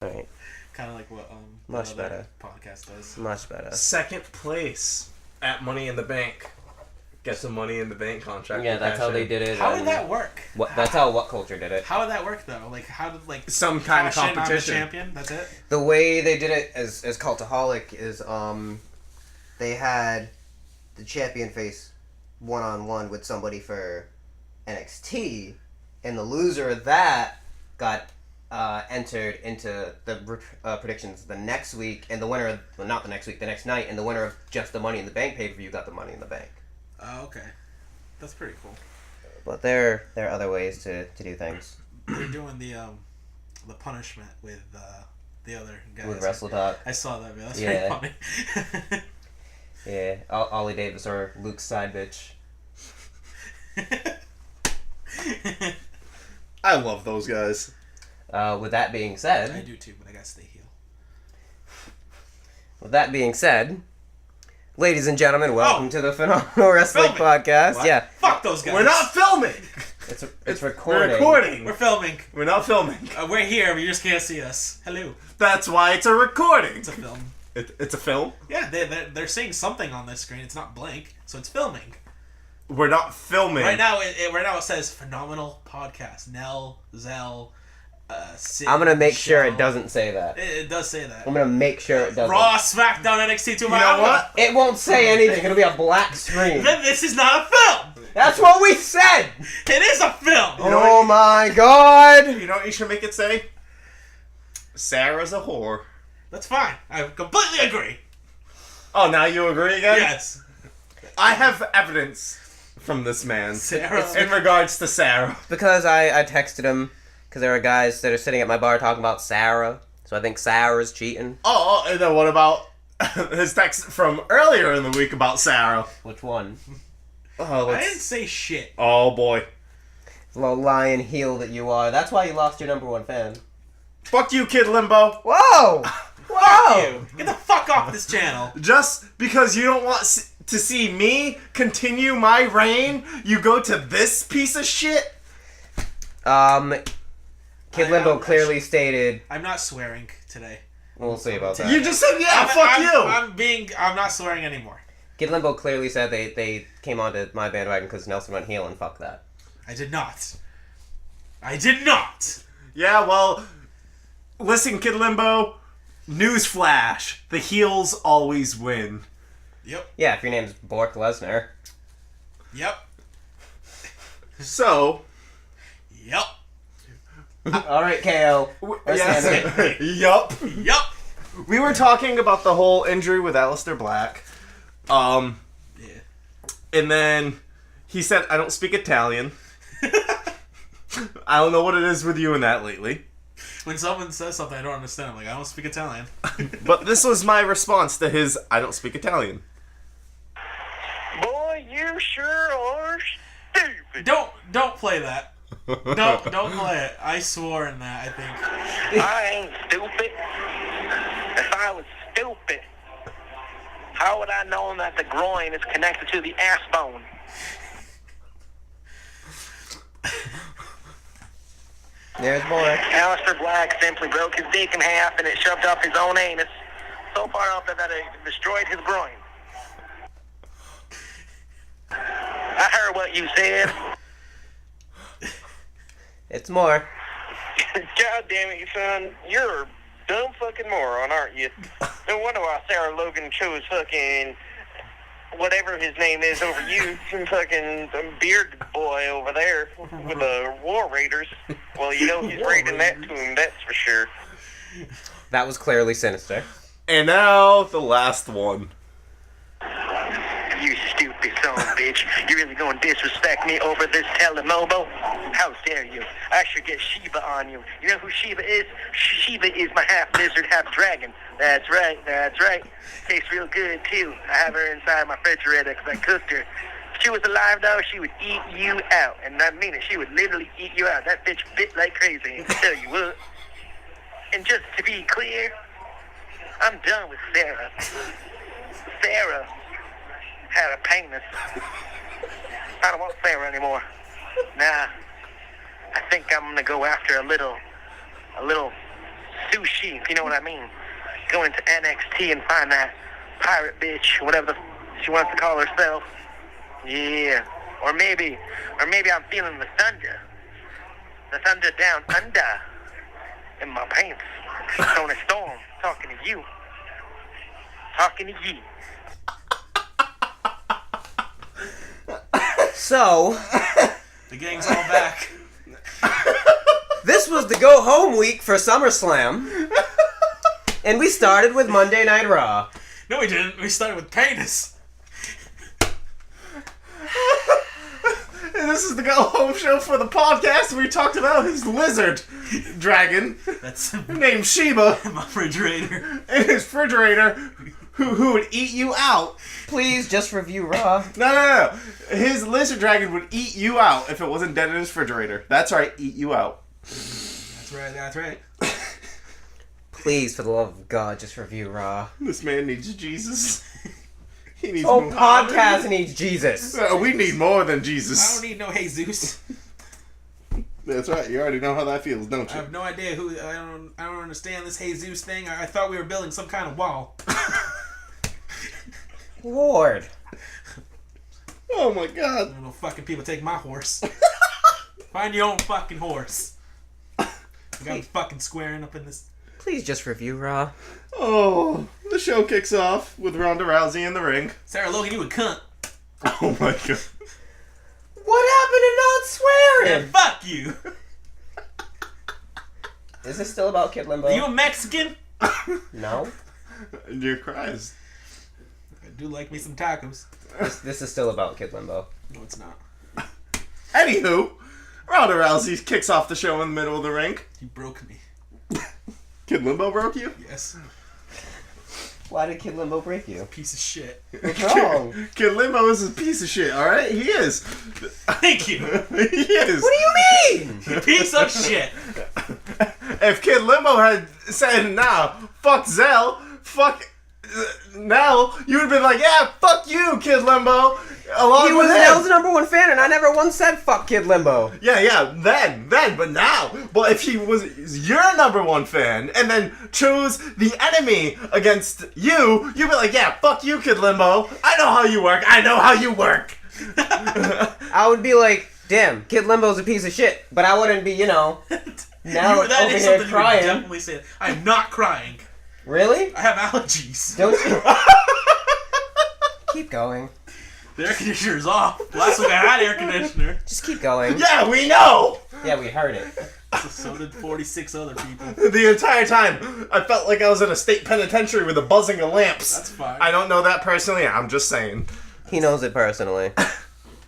All right. Kind of like what Much better podcast does. Much better. Second place at Money in the Bank. Get some Money in the Bank contract. Yeah, that's how they did it. How would that work? That's how What Culture did it. How would that work though? Like how did some kind of competition? Champion. That's it. The way they did it as Cultaholic is they had the champion face 1-on-1 with somebody for NXT, and the loser of that got entered into the predictions the next week, and the winner of, well, not the next week, the next night, and the winner of just the Money in the Bank pay-per-view got the Money in the Bank. Oh, okay. That's pretty cool. But there are other ways to do things. They're doing the punishment with the other guys. With Wrestle Talk. I saw that, man. That's Yeah. very funny. Yeah, Ollie Davis or Luke's side bitch. I love those guys. With that being said... I do too, but I gotta stay heel. With that being said, ladies and gentlemen, welcome to the Phenomenal Wrestling Podcast. What? Yeah. Fuck those guys. We're not filming! It's recording. We're recording. We're filming. We're not filming. We're here, but you just can't see us. Hello. That's why it's a recording. It's a film. It's a film? Yeah, they're seeing something on this screen. It's not blank, so it's filming. We're not filming. Right now, it says Phenomenal Podcast. Nell, Zell, Sid, I'm gonna make sure it Michelle. doesn't say that. It does say that. I'm gonna make sure it doesn't. Raw, SmackDown, NXT 2. You know what? It won't say anything. It'll be a black screen. Then this is not a film. That's what we said. It is a film. Oh my god. You know what you should make it say? Sarah's a whore. That's fine. I completely agree. Oh, now you agree again? Yes. I have evidence from this man Sarah. in regards to Sarah. Because I texted him because there are guys that are sitting at my bar talking about Sarah. So I think Sarah's cheating. Oh, and then what about his text from earlier in the week about Sarah? Which one? Oh, I didn't say shit. Oh boy. Little lion heel that you are. That's why you lost your #1 fan. Fuck you, Kid Limbo. Whoa! Whoa! You. Get the fuck off this channel. Just because you don't want to see me continue my reign, you go to this piece of shit? Kid Limbo clearly stated... I'm not swearing today. We'll see about that. You just said, yeah, fuck you! I'm not swearing anymore. Kid Limbo clearly said they came onto my bandwagon because Nelson went heel, and fuck that. I did not. I did not. Yeah, well, listen, Kid Limbo, newsflash, the heels always win. Yep. Yeah, if your name's Bork Lesnar. Yep. So... Yep. Alright, KO. Yes. Yup. Yep. We were talking about the whole injury with Aleister Black. Yeah. And then he said, I don't speak Italian. I don't know what it is with you and that lately. When someone says something I don't understand, I'm like, I don't speak Italian. But this was my response to his, I don't speak Italian. Boy, you sure are stupid. Don't play that. Don't play it. I swore in that, I think. I ain't stupid. If I was stupid, how would I know that the groin is connected to the ass bone? There's more. Aleister Black simply broke his dick in half and it shoved up his own anus so far up that it destroyed his groin. I heard what you said. It's more. God damn it, son. You're a dumb fucking moron, aren't you? No wonder why Sarah Logan chose fucking whatever his name is over you, some fucking beard boy over there with the War Raiders. Well, you know he's raiding that tomb, that's for sure. That was clearly sinister. And now, the last one. You stupid son of a bitch. You really gonna disrespect me over this telemobo? How dare you? I should get Shiva on you. You know who Shiva is? Shiva is my half lizard, half dragon. That's right. Tastes real good, too. I have her inside my refrigerator because I cooked her. If she was alive, though, she would eat you out. And I mean it. She would literally eat you out. That bitch bit like crazy. I tell you what. And just to be clear, I'm done with Sarah. Sarah had a penis. I don't want Sarah anymore. Nah. I think I'm gonna go after a little sushi, if you know what I mean. Go into NXT and find that pirate bitch, whatever she wants to call herself. Yeah. Or maybe I'm feeling the thunder. The thunder down under in my pants. Tony Storm, talking to you. Talking to you. So, The gang's all back. this was the go home week for SummerSlam. And we started with Monday Night Raw. No, we didn't. We started with penis. And this is the go home show for the podcast. We talked about his lizard dragon That's named Sheba my refrigerator. and his refrigerator who would eat you out. Please just review Raw. No. His lizard dragon would eat you out if it wasn't dead in his refrigerator. That's right, eat you out. That's right. Please, for the love of God, just review Raw. This man needs Jesus. He needs Oh, more. podcast needs Jesus. We need more than I Jesus. don't need no Jesus. That's right. You already know how that feels, don't I you? have no idea who. I don't understand this Jesus thing. I thought we were building some kind of wall. Lord. Oh my I God. don't know. Fucking people take my horse. Find your own fucking horse. I got fucking squaring up in this. Please just review Raw. Oh, the show kicks off with Ronda Rousey in the ring. Sarah Logan, you a cunt. Oh my God. What happened to not swearing? And fuck you. Is this still about Kid Limbo? Are you a Mexican? No. Your cries. I do like me some tacos. This is still about Kid Limbo. No, it's not. Anywho, Ronda Rousey kicks off the show in the middle of the ring. You broke me. Kid Limbo broke you? Yes. Why did Kid Limbo break you? Piece of shit. What's wrong? Kid Limbo is a piece of shit, alright? He is. Thank you. He is. What do you mean? You piece of shit. If Kid Limbo had said, nah, fuck Zell, fuck Nell, you would have been like, yeah, fuck you, Kid Limbo. Along He with was him. Nell's #1 fan, and I never once said fuck Kid Limbo. Yeah, then, but now. But if he was your #1 fan and then chose the enemy against you, you'd be like, yeah, fuck you, Kid Limbo. I know how you work. I would be like, damn, Kid Limbo's a piece of shit. But I wouldn't be, now That over is here something you would crying. definitely say. I'm not crying. Really? I have allergies. Don't you? Keep going. The air conditioner's off. Last week I had air conditioner. Just keep going. Yeah, we know. Yeah, we heard it. So did 46 other people. The entire time, I felt like I was in a state penitentiary with the buzzing of lamps. That's fine. I don't know that personally. I'm just saying. He knows it personally.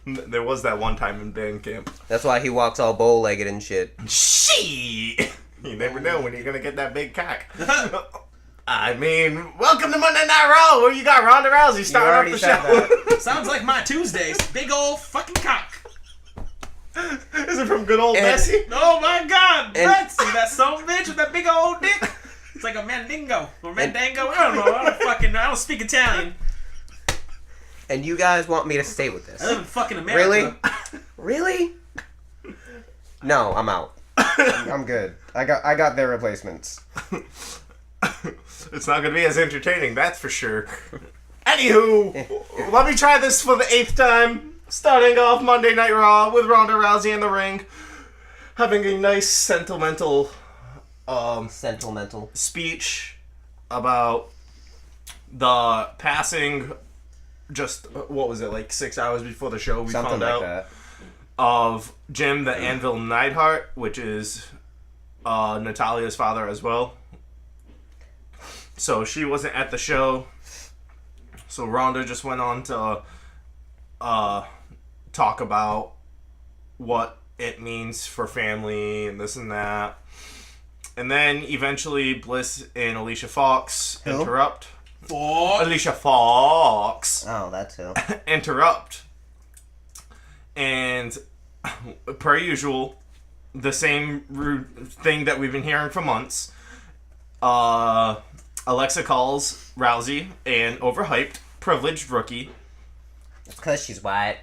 There was that one time in band camp. That's why he walks all bow-legged and shit. Shit! You never know when you're gonna get that big cock. I mean, welcome to Monday Night Raw, where you got Ronda Rousey starting already up the said show. Sounds like my Tuesdays. Big old fucking cock. Is it from good old And- Bessie? Oh my god, And- Betsy, that son bitch with that big old dick. It's like a mandingo or mandango. I don't know. I don't speak Italian. And you guys want me to stay with I live this? in fucking America. Really? Really? No, I'm out. I'm good. I got their replacements. It's not gonna be as entertaining, that's for sure. Anywho, let me try this for the 8th time. Starting off Monday Night Raw with Ronda Rousey in the ring, having a nice sentimental Sentimental. speech about the passing. Just what was it, like 6 hours before the show? We Something found like out that. of Jim the Anvil Neidhart, which is Natalia's father as well. So she wasn't at the show. So Ronda just went on to talk about what it means for family and this and that. And then eventually Bliss and Alicia Fox Who? interrupt. Fuck. Alicia Fox Oh, that too. interrupt. And per usual, the same rude thing that we've been hearing for months. Alexa calls Rousey an overhyped, privileged rookie. It's because she's white.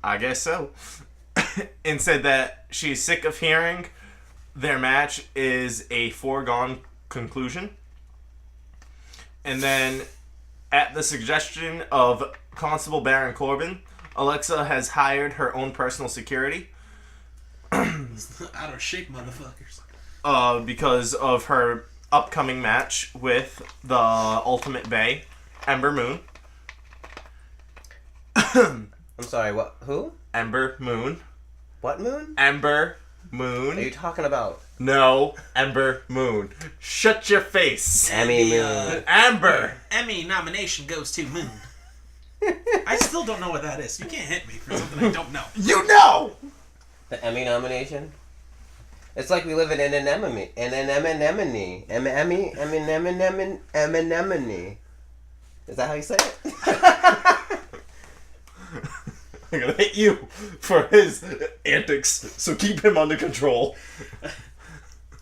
I guess so. And said that she's sick of hearing their match is a foregone conclusion. And then, at the suggestion of Constable Baron Corbin, Alexa has hired her own personal security. Out of shape, motherfuckers. Because of her upcoming match with the Ultimate Bae, Ember Moon. I'm sorry, what? Who? Ember Moon. What moon? Ember What Moon. are you talking about? No, Ember Moon. Shut your face. Emmy The, Moon. Amber. Emmy nomination goes to Moon. I still don't know what that is. You can't hit me for something I don't know. You know! The Emmy nomination? It's like we live in an anemone. Anemone. Is that how you say it? I'm gonna hit you for his antics, so keep him under control.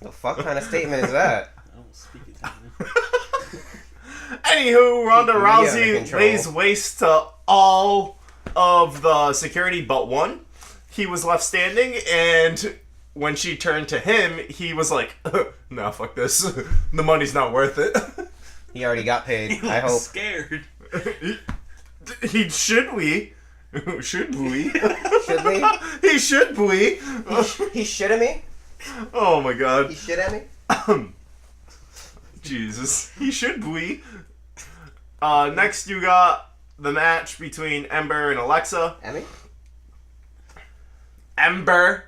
The fuck kind of statement is that? I don't speak Italian. Anywho, Ronda Keep me under Rousey control. lays waste to all of the security but one. He was left standing, and when she turned to him, he was like, nah, fuck this. The money's not worth it. He already got paid. He I looks hope. scared. Should we? Should we? Should we? He should we? He shit at me? Oh my god. He shit at me? Jesus. He should we? Next you got the match between Ember and Alexa. Emmy? Ember.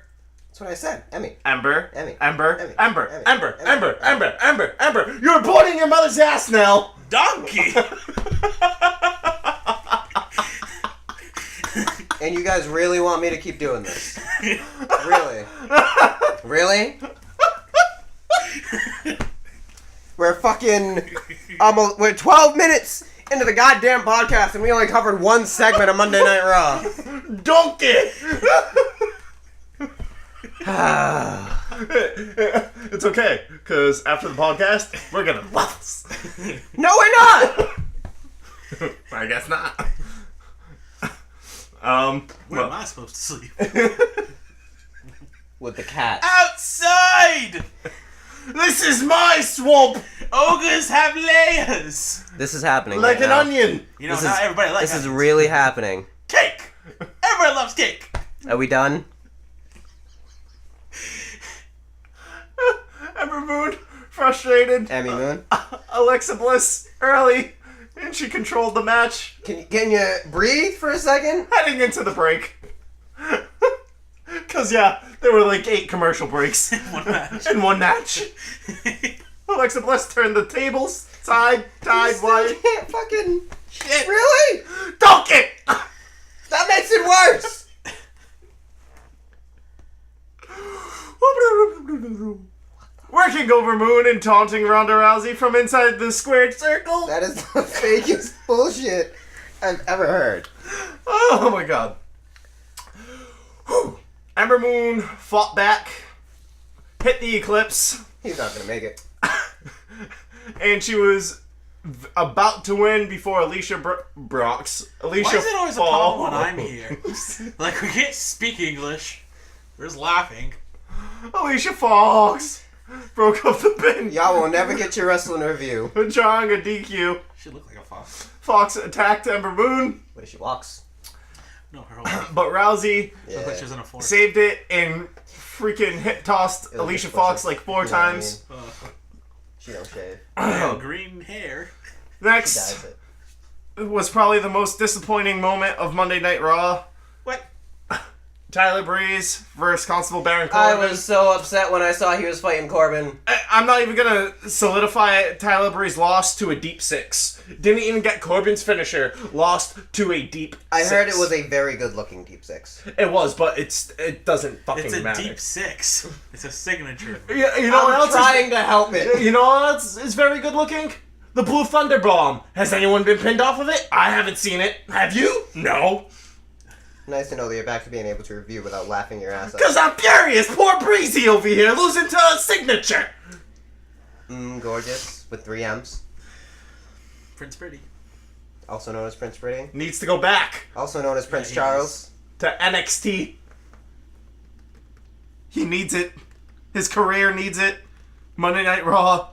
That's what I said. Emmy. Ember. Emmy. Ember. Emmy. Ember. Emmy. Ember. Emmy. Ember. Ember. Ember. Ember. You're pointing your mother's ass now. Donkey! And you guys really want me to keep doing this? Really? Really? We're fucking we're 12 minutes into the goddamn podcast and we only covered one segment of Monday Night Raw. Donkey. It's okay, because after the podcast, we're gonna waffles. No, we're not! I guess not. Where am I supposed to sleep? With the cat. Outside! This is my swamp, Ogres have layers! This is happening like right an now. onion. You know, This not is- everybody likes This is onions. really happening. Cake! Everybody loves cake! Are we done? Ember Moon, frustrated. Emmy Moon? Alexa Bliss, early, and she controlled the match, Can you breathe for a second? heading into the break. Cause yeah, there were like 8 commercial breaks One match. in one match. Alexa Bliss turned the tables side, You still wide. can't fucking... Shit. Really? Donkey! That makes it worse! Working over Moon and taunting Ronda Rousey from inside the squared circle. That is the fakest bullshit I've ever heard. Oh my god. Whew. Ember Moon fought back, hit the Eclipse, He's not gonna make it. and she was about to win before Alicia Brox. Alicia Why is it always a fall. problem when I'm here? Like, we can't speak English. We're just laughing. Alicia Fox broke up the pin, Y'all will never get your wrestling review. drawing a DQ. She looked like a fox. Fox attacked Ember Moon, What if she walks? No, her whole life. but Rousey She looked like she was in a forest. saved it and freaking hit tossed It was Alicia just Fox pushing. like 4 You know what I times. mean? She don't shave. Green hair. She Next dyes it. was probably the most disappointing moment of Monday Night Raw. What? Tyler Breeze versus Constable Baron I Corbin. was so upset when I saw he was fighting Corbin. I'm not even gonna solidify it. Tyler Breeze lost to a deep 6. Didn't even get Corbin's finisher. Lost to a deep 6. I heard it was a very good looking deep 6. It was, but it doesn't fucking It's a matter. deep 6. It's a signature. Yeah, you know what I'm else? trying to help it. You know what else is very good looking? The Blue Thunder Bomb. Has anyone been pinned off of it? I haven't seen it. Have you? No. Nice to know that you're back to being able to review without laughing your ass off. Cause I'm furious. Poor Breezy over here losing to a signature. Gorgeous with 3 M's. Prince Pretty. Also known as Prince Pretty. Needs to go back Also known as Prince he Charles. to NXT. He needs it. His career needs it. Monday Night Raw.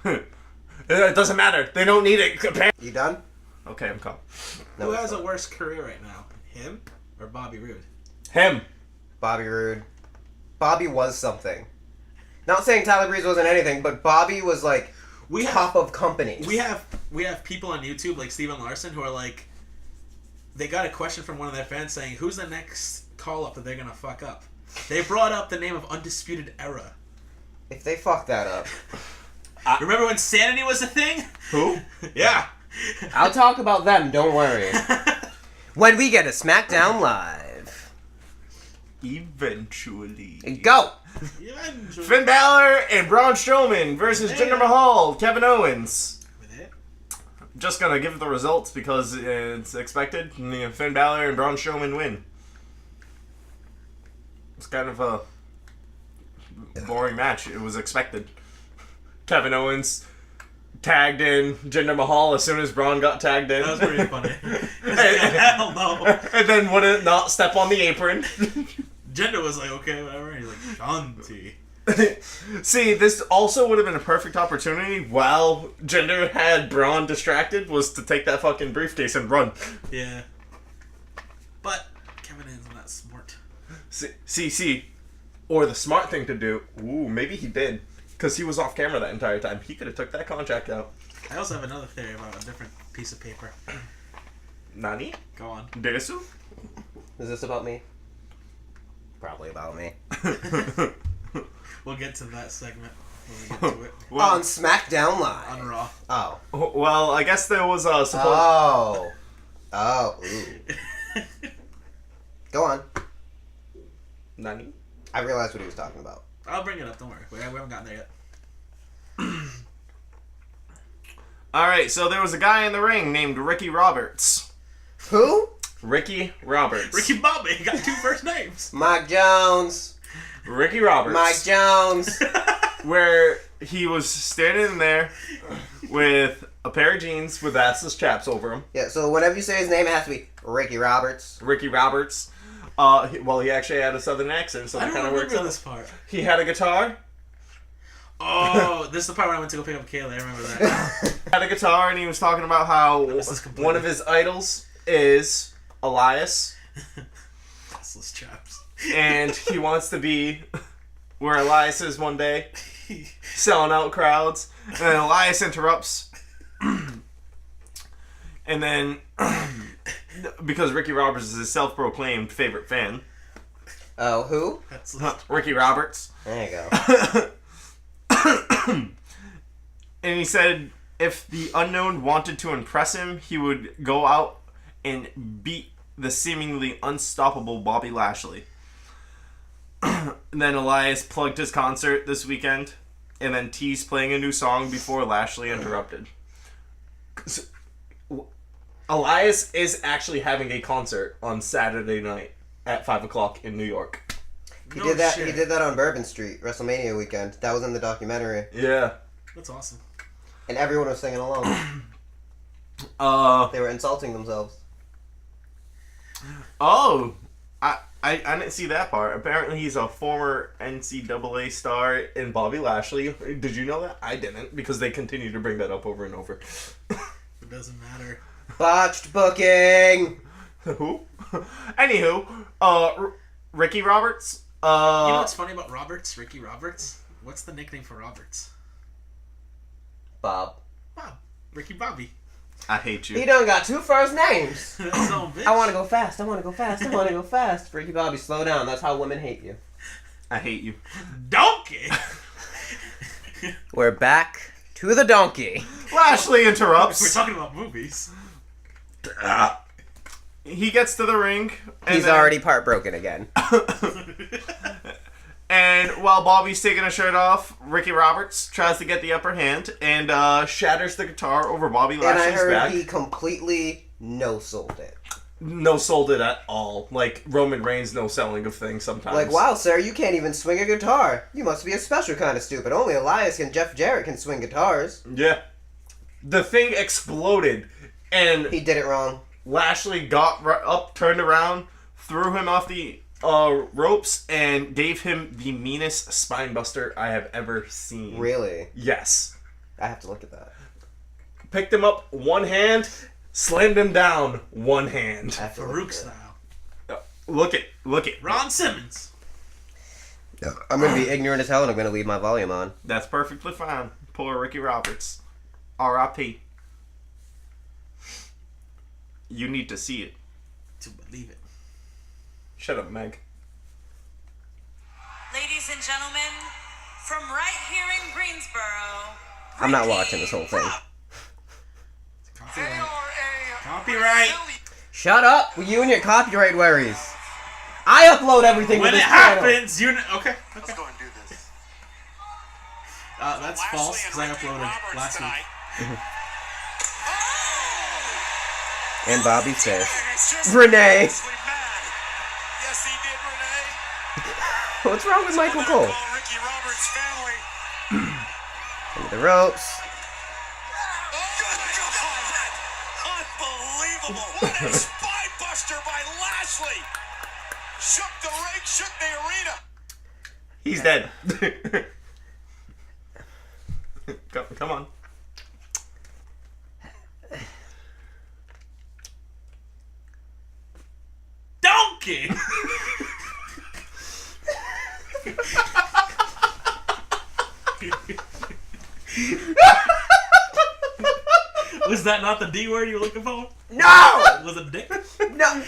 It doesn't matter. They don't need it. You done? Okay, I'm calm. Who has a worse career right now? Him or Bobby Roode? Him. Bobby Roode. Bobby was something. Not saying Tyler Breeze wasn't anything, but Bobby was like top of companies. We have people on YouTube like Steven Larson who are like, they got a question from one of their fans saying, who's the next call up that they're gonna fuck up? They brought up the name of Undisputed Era. If they fuck that up, Remember when Sanity was a thing? Who? Yeah. I'll talk about them. Don't worry. When we get a Smackdown Live. Eventually. Go! Eventually. Finn Balor and Braun Strowman versus Jinder Mahal, Kevin Owens. With it? Just gonna give the results because it's expected. Finn Balor and Braun Strowman win. It's kind of a boring match. It was expected. Kevin Owens tagged in Jinder Mahal as soon as Braun got tagged in. That was pretty funny. Hell no. And then wouldn't not step on the apron. Jinder was like, okay, whatever. And he's like, Shanti. See, this also would have been a perfect opportunity while Jinder had Braun distracted was to take that fucking briefcase and run. Yeah. But Kevin Owens is not smart. See. Or the smart thing to do, maybe he did. Because he was off camera that entire time. He could have took that contract out. I also have another theory about a different piece of paper. Nani? Go on. Desu? Is this about me? Probably about me. We'll get to that segment when we get to it. On Smackdown Live. On Raw. Oh. Well, I guess there was a Ooh. Go on. Nani? I realized what he was talking about. I'll bring it up, don't worry. We haven't gotten there yet. Alright, so there was a guy in the ring named Ricky Roberts. Who? Ricky Roberts. Ricky Bobby got 2 first names. Mike Jones. Ricky Roberts. Mike Jones. Where he was standing there with a pair of jeans with assless chaps over him. Yeah, so whenever you say his name, it has to be Ricky Roberts. Ricky Roberts. He actually had a southern accent, so I that don't kind of works remember out. this part. He had a guitar. Oh, this is the part when I went to go pick up Kayla. I remember that. Had a guitar, and he was talking about how missed this completely. one of his idols is Elias, Assless chaps. and he wants to be where Elias is one day, selling out crowds. And then Elias interrupts, and then because Ricky Roberts is his self-proclaimed favorite fan, Oh, who? Ricky Roberts. There you go. And he said if the unknown wanted to impress him, he would go out and beat the seemingly unstoppable Bobby Lashley. And then Elias plugged his concert this weekend, and then teased playing a new song before Lashley interrupted. Elias is actually having a concert on Saturday night at 5 o'clock in New York. He did that. He did that on Bourbon Street, WrestleMania weekend. That was in the documentary. Yeah. That's awesome. And everyone was singing along. They were insulting themselves. Oh, I didn't see that part. Apparently he's a former NCAA star in Bobby Lashley. Did you know that? I didn't, because they continue to bring that up over and over. It doesn't matter. Botched booking! Who? Anywho, Ricky Roberts. You know what's funny about Roberts? Ricky Roberts? What's the nickname for Roberts? Bob. Bob. Ricky Bobby. I hate you. He done got 2 first names. So, bitch. I want to go fast. I want to go fast. I want to go fast. Ricky Bobby, slow down. That's how women hate you. I hate you. Donkey! We're back to the donkey. Lashley interrupts. We're talking about movies. He gets to the ring. And He's already part broken again. And while Bobby's taking a shirt off, Ricky Roberts tries to get the upper hand and shatters the guitar over Bobby Lashley's And I heard back. he completely no-sold it. No sold it at all. Like Roman Reigns no selling of things sometimes. Like, wow, sir, you can't even swing a guitar. You must be a special kind of stupid. Only Elias and Jeff Jarrett can swing guitars. Yeah. The thing exploded, and He did it wrong. Lashley got up, turned around, threw him off the ropes and gave him the meanest spine buster I have ever seen. Really? Yes. I have to look at that. Picked him up one hand, slammed him down one hand. I have to look Farouk at style. Look it. Ron Simmons. it. I'm gonna be ignorant as hell, and I'm gonna leave my volume on. That's perfectly fine. Poor Ricky Roberts. R.I.P. You need to see it. To believe it. Shut up, Meg. Ladies and gentlemen, from right here in Greensboro. I'm not watching this whole thing. Copyright. Shut up, you and your copyright worries. I upload everything When to it this channel. happens, you know. Okay. Let's go and do this. That's false because I uploaded last week. And Bobby says, Renee. Yes, he did, Renee. What's wrong with Michael Cole? Call Ricky Roberts' family. Into the ropes. Unbelievable. What a spine buster by Lashley. Shook the ring, shook the arena. He's dead. Come on. Donkey. Was that not the D word you were looking for? No! Was it dick? No!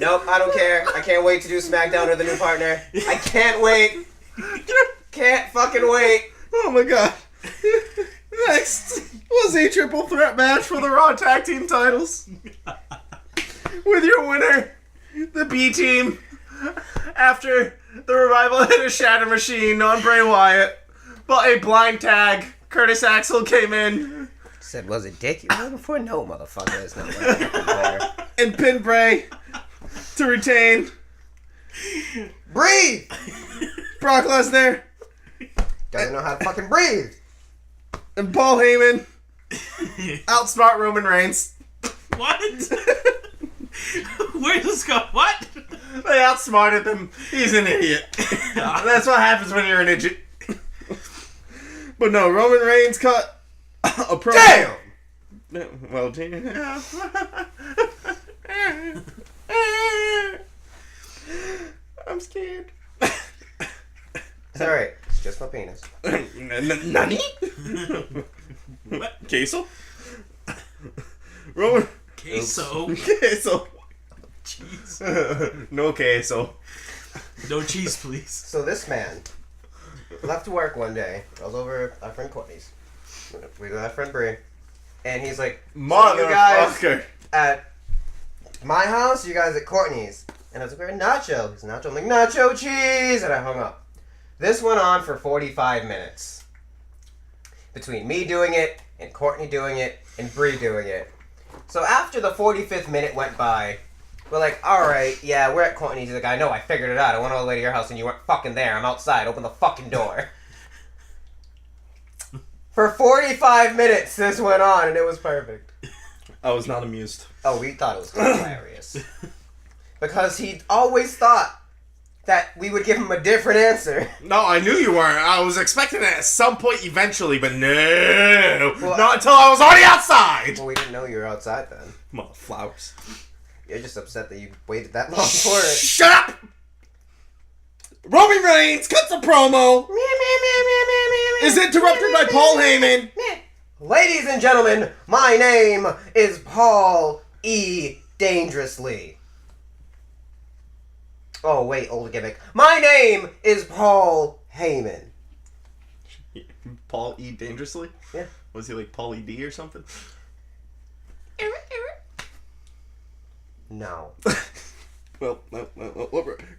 Nope, I don't care. I can't wait to do Smackdown with the new partner. I can't wait. Can't fucking wait. Oh my god. Next was a triple threat match for the Raw Tag Team titles. With your winner, the B Team, after the Revival hit a Shatter Machine on Bray Wyatt, but a blind tag, Curtis Axel came in Said, was it Dick you were before? No, motherfucker. That's not what happened there. and pinned Bray to retain. Breathe! Brock Lesnar Doesn't know how to fucking breathe. and Paul Heyman outsmart Roman Reigns. What? Where's this going? What? They outsmarted him. He's an idiot. That's what happens when you're an idiot. But no, Roman Reigns cut a promo. Damn! Well, I'm scared. It's alright. It's just my penis. Nani? What? Queso? Roman. Queso. Queso. Cheese. No queso. No cheese, please. So this man left work one day. I was over at our friend Courtney's. We got our friend Bree. And he's like, "So you guys Motherfucker. at my house, you guys at Courtney's?" And I was like, "We're at Nacho." He's Nacho. I'm like, "Nacho cheese!" And I hung up. This went on for 45 minutes. Between me doing it, and Courtney doing it, and Bree doing it. So after the 45th minute went by, we're like, alright, yeah, we're at Courtney's. He's like, I know, I figured it out. I went all the way to your house and you weren't fucking there. I'm outside. Open the fucking door. For 45 minutes this went on and it was perfect. I was not amused. Oh, we thought it was hilarious. Because he always thought that we would give him a different answer. No, I knew you weren't. I was expecting it at some point eventually, but no. Well, not until I was already outside. Well, we didn't know you were outside then. Mother flowers. You're just upset that you waited that long for it. Shut up! Roman Reigns cuts a promo. Is interrupted by Paul Heyman. Ladies and gentlemen, my name is Paul E. Dangerously. Oh, wait, old gimmick. My name is Paul Heyman. Paul E. Dangerously? Yeah. Was he like Paul E. D or something? No. Well,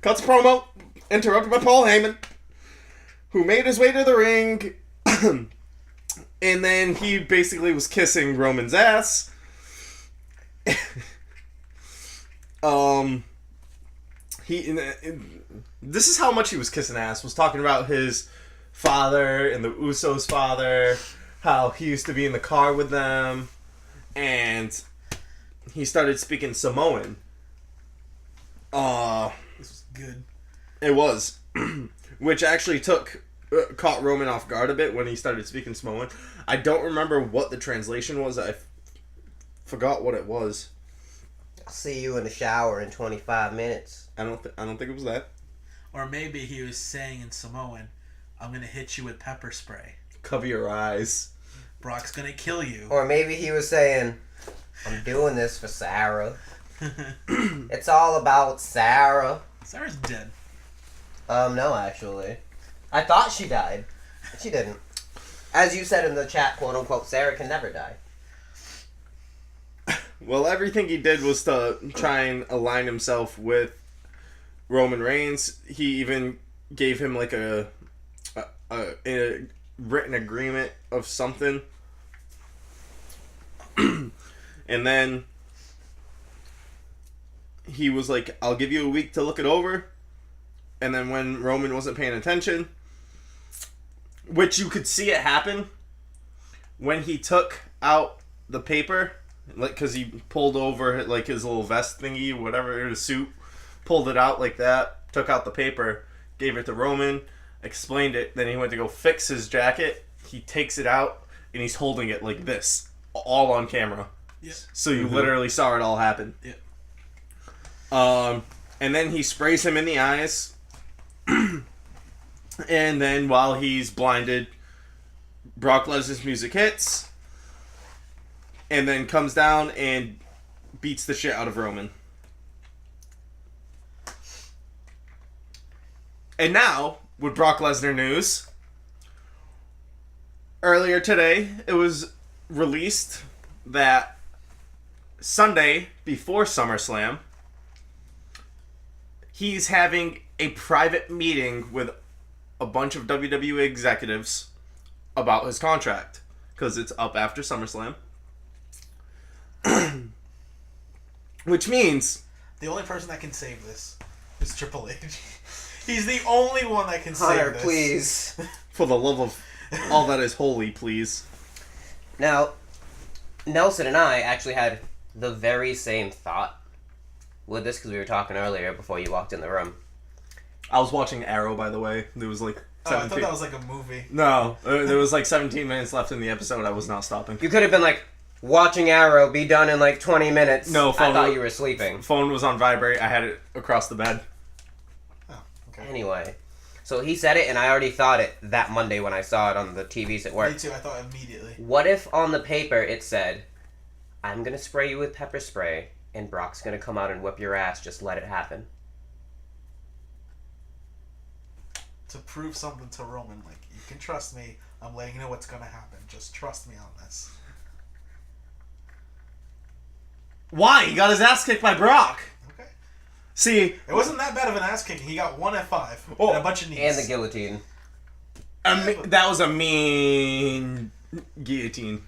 cuts a promo, interrupted by Paul Heyman, who made his way to the ring, and then he basically was kissing Roman's ass. This is how much he was kissing ass. Was talking about his father and the Usos' father, how he used to be in the car with them, and he started speaking Samoan. This was good. It was. Which actually caught Roman off guard a bit when he started speaking Samoan. I don't remember what the translation was. I forgot what it was. I'll see you in the shower in 25 minutes. I don't think it was that. Or maybe he was saying in Samoan, I'm going to hit you with pepper spray. Cover your eyes. Brock's going to kill you. Or maybe he was saying, I'm doing this for Sarah. It's all about Sarah. Sarah's dead. No, actually. I thought she died. But she didn't. As you said in the chat, quote unquote, Sarah can never die. Well, everything he did was to try and align himself with Roman Reigns. He even gave him like a written agreement of something. And then he was like, I'll give you a week to look it over. And then when Roman wasn't paying attention, which you could see it happen when he took out the paper, like, because he pulled over like his little vest thingy, whatever, his suit, pulled it out like that, took out the paper, gave it to Roman, explained it, then he went to go fix his jacket, he takes it out, and he's holding it like this, all on camera. Yeah. So you literally saw it all happen. Yeah. And then he sprays him in the eyes. And then while he's blinded, Brock Lesnar's music hits. And then comes down and beats the shit out of Roman. And now, with Brock Lesnar news, earlier today, it was released that Sunday before SummerSlam, he's having a private meeting with a bunch of WWE executives about his contract, because it's up after SummerSlam. Which means The only person that can save this is Triple H. He's the only one that can Hunter, save this. please. for the love of all that is holy, please. Now, Nelson and I actually had the very same thought with this because we were talking earlier before you walked in the room. I was watching Arrow, by the way. There was like 17... Oh, I thought that was like a movie. No, there was like 17 minutes left in the episode. I was not stopping. You could have been like, watching Arrow, be done in like 20 minutes. No, I phone- thought you were sleeping. Phone was on vibrate. I had it across the bed. Oh, okay. Anyway, so he said it and I already thought it that Monday when I saw it on the TVs at work. Me too, I thought immediately. What if on the paper it said, I'm going to spray you with pepper spray and Brock's going to come out and whip your ass, just let it happen? To prove something to Roman, like, you can trust me, I'm letting you know what's gonna happen. Just trust me on this. Why? He got his ass kicked by Brock. Okay. See, It wasn't that bad of an ass kicking. He got one F5 Oh, and a bunch of knees. And the guillotine. that was a mean guillotine.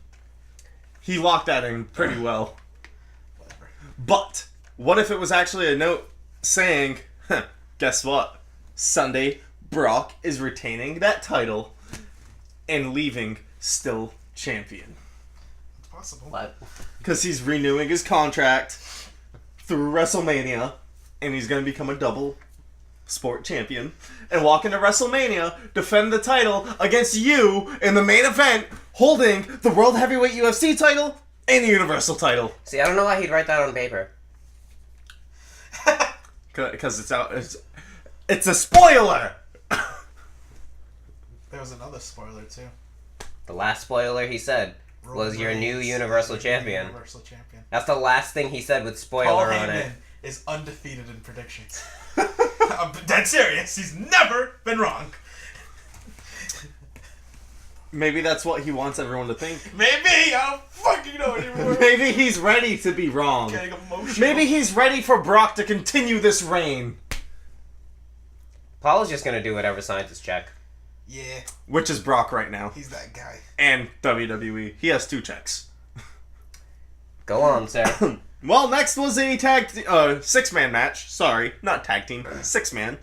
He locked that in pretty well. Whatever. But what if it was actually a note saying, guess what? Sunday, Brock is retaining that title and leaving still champion. It's possible. What? Because he's renewing his contract through WrestleMania and he's going to become a double sport champion and walk into WrestleMania, defend the title against you in the main event, holding the World Heavyweight UFC title and the Universal title. See, I don't know why he'd write that on paper. Because it's out. It's a spoiler! There was another spoiler, too. The last spoiler he said was Roman your new Reigns, Universal your Champion. Universal Champion. That's the last thing he said with Paul spoiler on it. Heyman is undefeated in predictions. I'm dead serious. He's never been wrong. Maybe that's what he wants everyone to think. Maybe. I don't fucking know anymore. Maybe he's ready to be wrong. Getting emotional. Maybe he's ready for Brock to continue this reign. Paul is just going to do whatever scientists check. Yeah, Which is Brock right now. he's that guy. And WWE. He has 2 checks. Go on, Sarah. Well, next was a 6-man match. Sorry, not tag team. 6-man.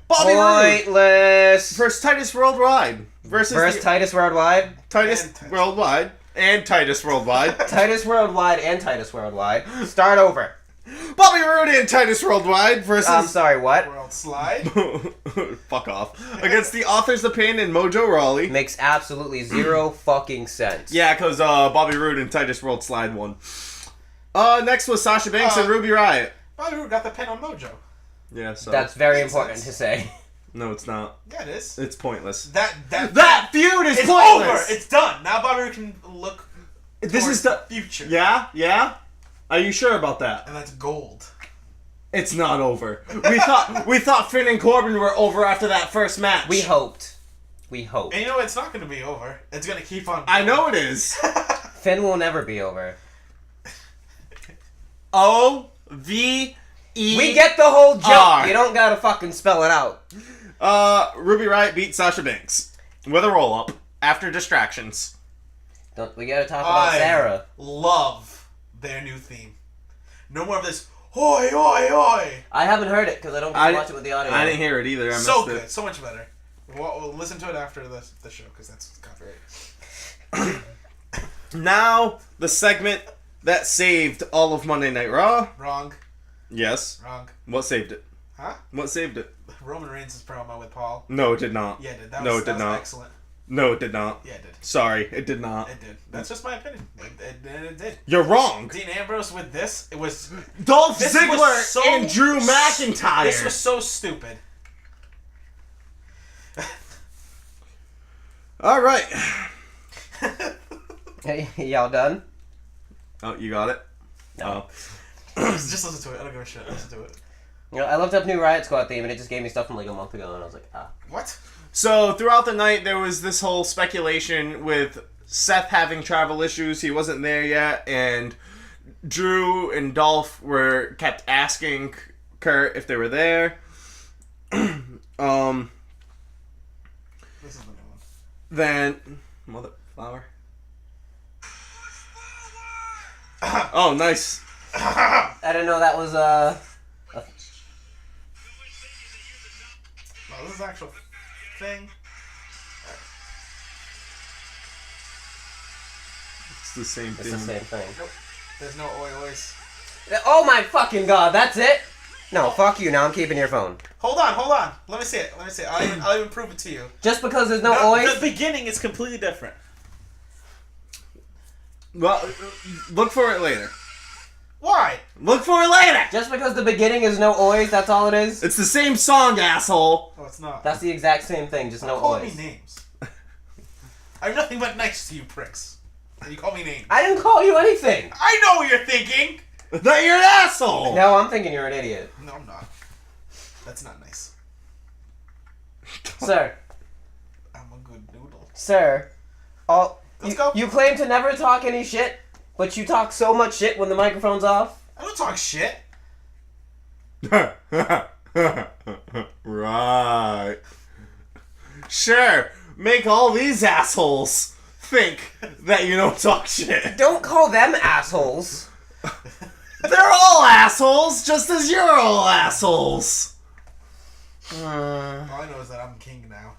Bobby Roode Pointless. versus Titus Worldwide. Versus First Titus Worldwide. Titus And Titus. Worldwide And Titus Worldwide. Titus Worldwide and Titus Worldwide. Start over. Bobby Roode and Titus Worldwide versus... I'm sorry, what? World Slide. Fuck off. Against the Authors of Pain and Mojo Rawley. Makes absolutely zero fucking sense. Yeah, because Bobby Roode and Titus World Slide won. Next was Sasha Banks and Ruby Riott. Bobby Roode got the pin on Mojo. Yeah, so... That's very Makes important sense. to say. No, it's not. Yeah, it is. It's pointless. That feud is it's pointless! over. It's done. Now Bobby Roode can look This is the... future. Yeah? Yeah? Are you sure about that? And that's gold. It's not over. We thought Finn and Corbin were over after that first match. We hoped. We hope. And you know it's not going to be over. It's going to keep on. I know it is. Finn will never be over. O-V-E... We get the whole joke. R. You don't gotta fucking spell it out. Ruby Riott beat Sasha Banks with a roll-up after distractions. We gotta talk about Sarah. Love their new theme. No more of this, hoi, hoi, hoi. I haven't heard it because I don't get to watch it with the audio. I didn't hear it either. I So missed good. it. So much better. We'll listen to it after the show because that's copyright. Now, the segment that saved all of Monday Night Raw. Wrong. Yes. Wrong. What saved it? Huh? What saved it? Roman Reigns' promo with Paul. No, it did not. Yeah, it did. No, it did that was not. Excellent. No, it did not. Yeah, it did. Sorry, it did not. It did. That's just my opinion. It did. You're wrong. Dean Ambrose with this, it was... Dolph This Ziggler was so and Drew McIntyre. This was so stupid. All right. Hey, y'all done? Oh, you got it? No. Just listen to it. I don't give a shit. Listen to it. You know, I looked up new Riot Squad theme and it just gave me stuff from like a month ago and I was like, ah. What? So, throughout the night, there was this whole speculation with Seth having travel issues. He wasn't there yet, and Drew and Dolph kept asking Kurt if they were there. This is the new one. Then... Mother... Flower? Oh, nice. I didn't know that was, No, this is an actual thing. It's the same it's the thing. same thing. Nope. There's no ois. Oh my fucking god, that's it? No, fuck you, now I'm keeping your phone. Hold on. Let me see it. I'll even prove it to you. Just because there's no The ois? beginning is completely different. Well, look for it later. Why? Look for it later! Just because the beginning is no ois, that's all it is? It's the same song, asshole! No, it's not. That's the exact same thing, just no Call me ois. names. I'm nothing but nice to you pricks. And you call me names. I didn't call you anything! I know what you're thinking! That you're an asshole! No, I'm thinking you're an idiot. No, I'm not. That's not nice. Sir. I'm a good noodle. Sir. Let's go. You claim to never talk any shit, but you talk so much shit when the microphone's off? I don't talk shit. Right. Sure, make all these assholes think that you don't talk shit. Don't call them assholes. They're all assholes, just as you're all assholes. All I know is that I'm king now.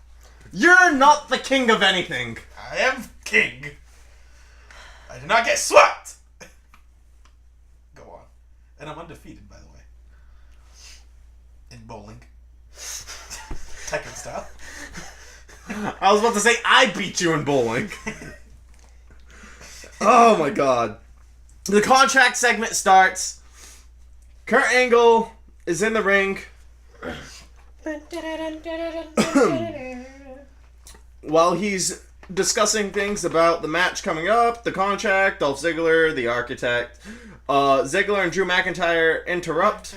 You're not the king of anything. I am king. I did not get swept. Go on. And I'm undefeated, by the way. In bowling. Tekken style. I was about to say, I beat you in bowling. Oh my god. The contract segment starts. Kurt Angle is in the ring. While he's discussing things about the match coming up, the contract, Dolph Ziggler, the architect, Ziggler and Drew McIntyre interrupt.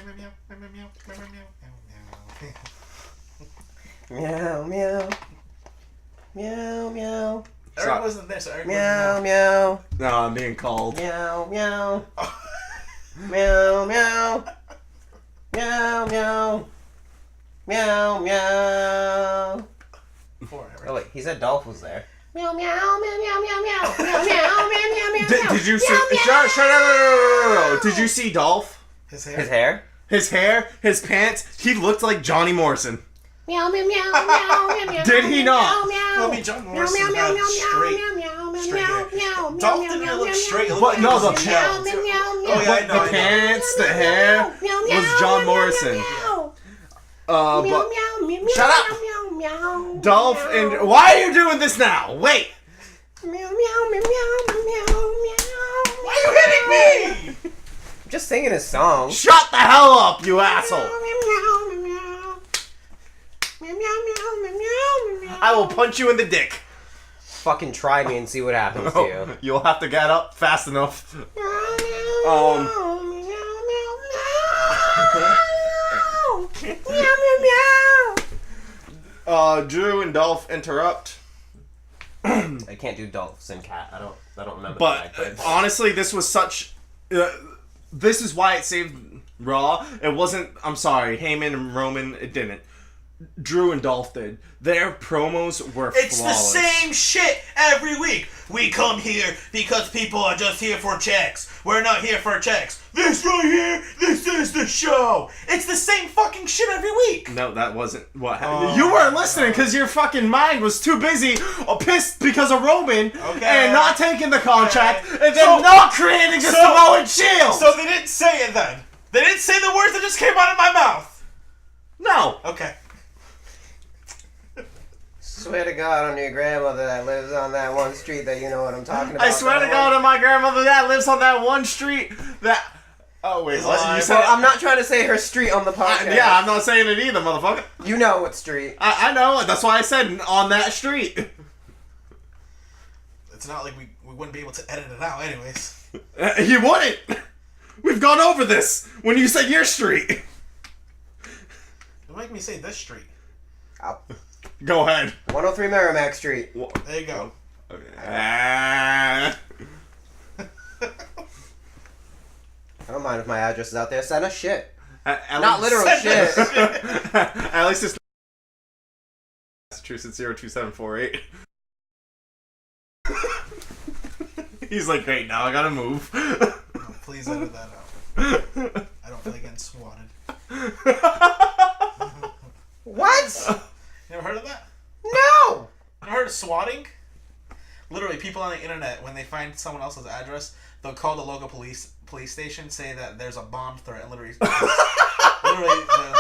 Meow, meow. Meow, meow. Eric wasn't there, so Eric Meow, wasn't meow. No, I'm being called. Meow, meow. Meow, meow. Meow, meow. Meow, meow. Poor Eric. Oh wait, he said Dolph was there. Meow, meow, meow, meow, meow, meow, meow, meow, meow, meow. Did you see? Meow, meow. Shut up! Did you see Dolph? His hair? His hair? His hair, his pants. He looked like Johnny Morrison. Meow, meow, meow, meow, meow, meow. Did he not? Meow, meow. Well, I mean, John Meow, Morrison meow, meow, had meow, straight meow, meow, Straight hair. Dolph didn't really look straight. It looked But like no, he was the in gel. Oh yeah, I know. The pants, the hair was John Morrison. But shut up, Dolph and why are you doing this now? Wait. Why are you hitting me? I'm just singing his song. Shut the hell up, you asshole! I will punch you in the dick. Fucking try me and see what happens to you. You'll have to get up fast enough. Drew and Dolph interrupt. I can't do Dolph's and Cat. I don't remember. But honestly, this was such. This is why it saved Raw. It wasn't. I'm sorry, Heyman and Roman. It didn't. Drew and Dolph did. Their promos were It's flawless. the same shit every week. We come here because people are just here for checks. We're not here for checks. This right here, this is the show. It's the same fucking shit every week. No, that wasn't what happened. You weren't listening because your fucking mind was too busy pissed because of Roman and not taking the contract and then not creating the Samoan Shield. So they didn't say it then. They didn't say the words that just came out of my mouth. No. Okay. Swear to God on your grandmother that lives on that one street that you know what I'm talking about. I swear to God on my grandmother that lives on that one street that... Oh, wait, what? You said I'm not trying to say her street on the podcast. yeah, I'm not saying it either, motherfucker. You know what street. I know it. That's why I said on that street. It's not like we wouldn't be able to edit it out anyways. You wouldn't. We've gone over this when you said your street. Don't make me say this street. Go ahead. 103 Merrimack Street. There you go. Okay. I don't mind if my address is out there. Send us shit. Not literal shit. At least it's Massachusetts 02748. He's like, great, now I gotta move. Oh, please edit that out. I don't feel like getting swatted. What? You ever heard of that? No! You ever heard of swatting? Literally, people on the internet, when they find someone else's address, they'll call the local police station, say that there's a bomb threat, and literally the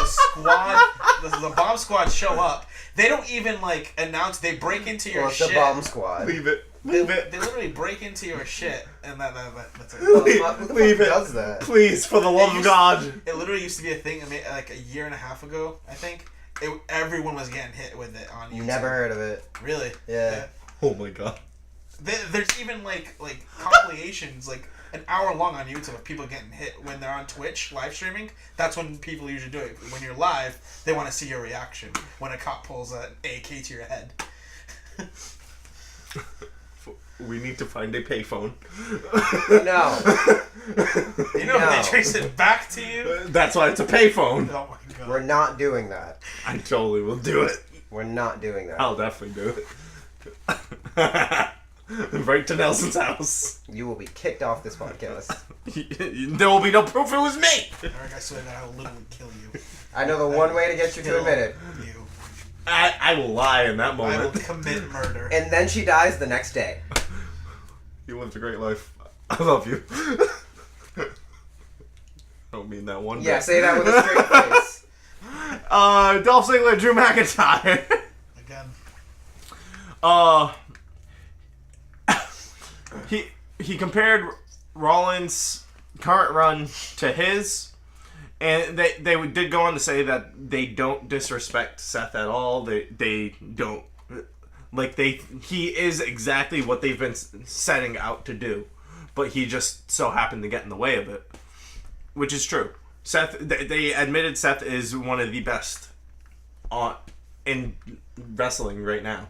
squad, the bomb squad show up. They don't even like announce. They break into your shit. The bomb squad. Leave it. They literally break into your shit, and that's it. Who the fuck does that? Please, for the love of God. It literally used to be a thing like a year and a half ago, I think. Everyone was getting hit with it on YouTube. Never heard of it. Really? Yeah. Oh my God. There's even like compilations like an hour long on YouTube of people getting hit when they're on Twitch live streaming. That's when people usually do it. When you're live, they want to see your reaction when a cop pulls an AK to your head. We need to find a payphone. No. You know, they trace it back to you. That's why it's a payphone. Oh my God. We're not doing that. I totally will do it. We're not doing that. I'll definitely do it. Right to Nelson's house. You will be kicked off this podcast. There will be no proof it was me. Eric, I swear that I will literally kill you. I know the one way to get you to admit it. You. I will lie in that I will moment. commit murder. And then she dies the next day. You lived a great life. I love you. I don't mean that one bit. Yeah, say that with a straight face. Dolph Ziggler, Drew McIntyre. Again. He compared Rollins' current run to his, and they did go on to say that they don't disrespect Seth at all. They don't he is exactly what they've been setting out to do, but he just so happened to get in the way of it, which is true. Seth, they admitted Seth is one of the best in wrestling right now,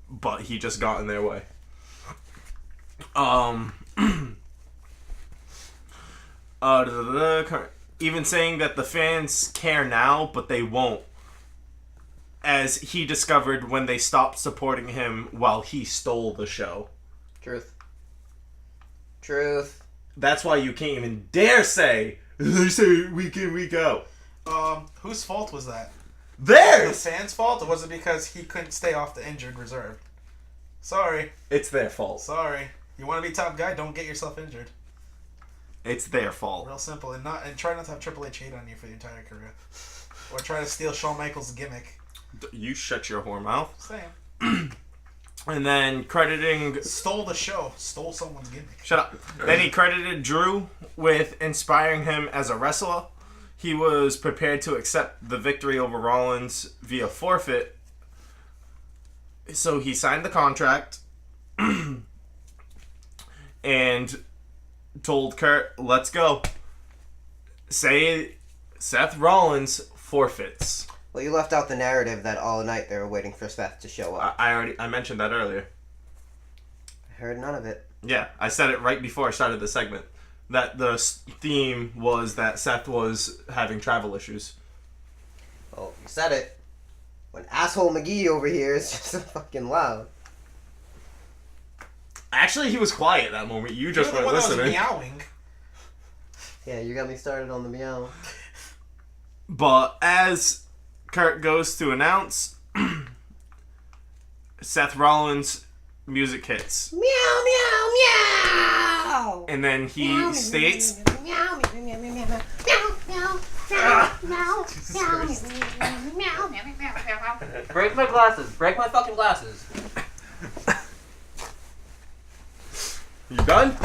but he just got in their way. Even saying that the fans care now, but they won't, as he discovered when they stopped supporting him while he stole the show. Truth. That's why you can't even dare say, they say it week in, week out. Whose fault was that? Theirs! The fans' fault, or was it because he couldn't stay off the injured reserve? Sorry. It's their fault. Sorry. You want to be top guy? Don't get yourself injured. It's their fault. Real simple, and try not to have Triple H hate on you for the entire career, or try to steal Shawn Michaels' gimmick. You shut your whore mouth. Same. And then crediting... Stole the show. Stole someone's gimmick. Shut up. Then he credited Drew with inspiring him as a wrestler. He was prepared to accept the victory over Rollins via forfeit. So he signed the contract and told Kurt, let's go. Say Seth Rollins forfeits. Well, you left out the narrative that all night they were waiting for Seth to show up. I mentioned that earlier. I heard none of it. Yeah, I said it right before I started the segment. That the theme was that Seth was having travel issues. Oh, you said it. When asshole McGee over here is just so fucking loud. Actually, he was quiet that moment. You just You're the weren't one that was listening. meowing. Yeah, you got me started on the meow. But as Kurt goes to announce, Seth Rollins' music hits. Meow, meow, meow! And then he states... Meow, meow, meow, meow, meow, meow, meow, meow, meow, meow. Break my glasses. Break my fucking glasses. You done?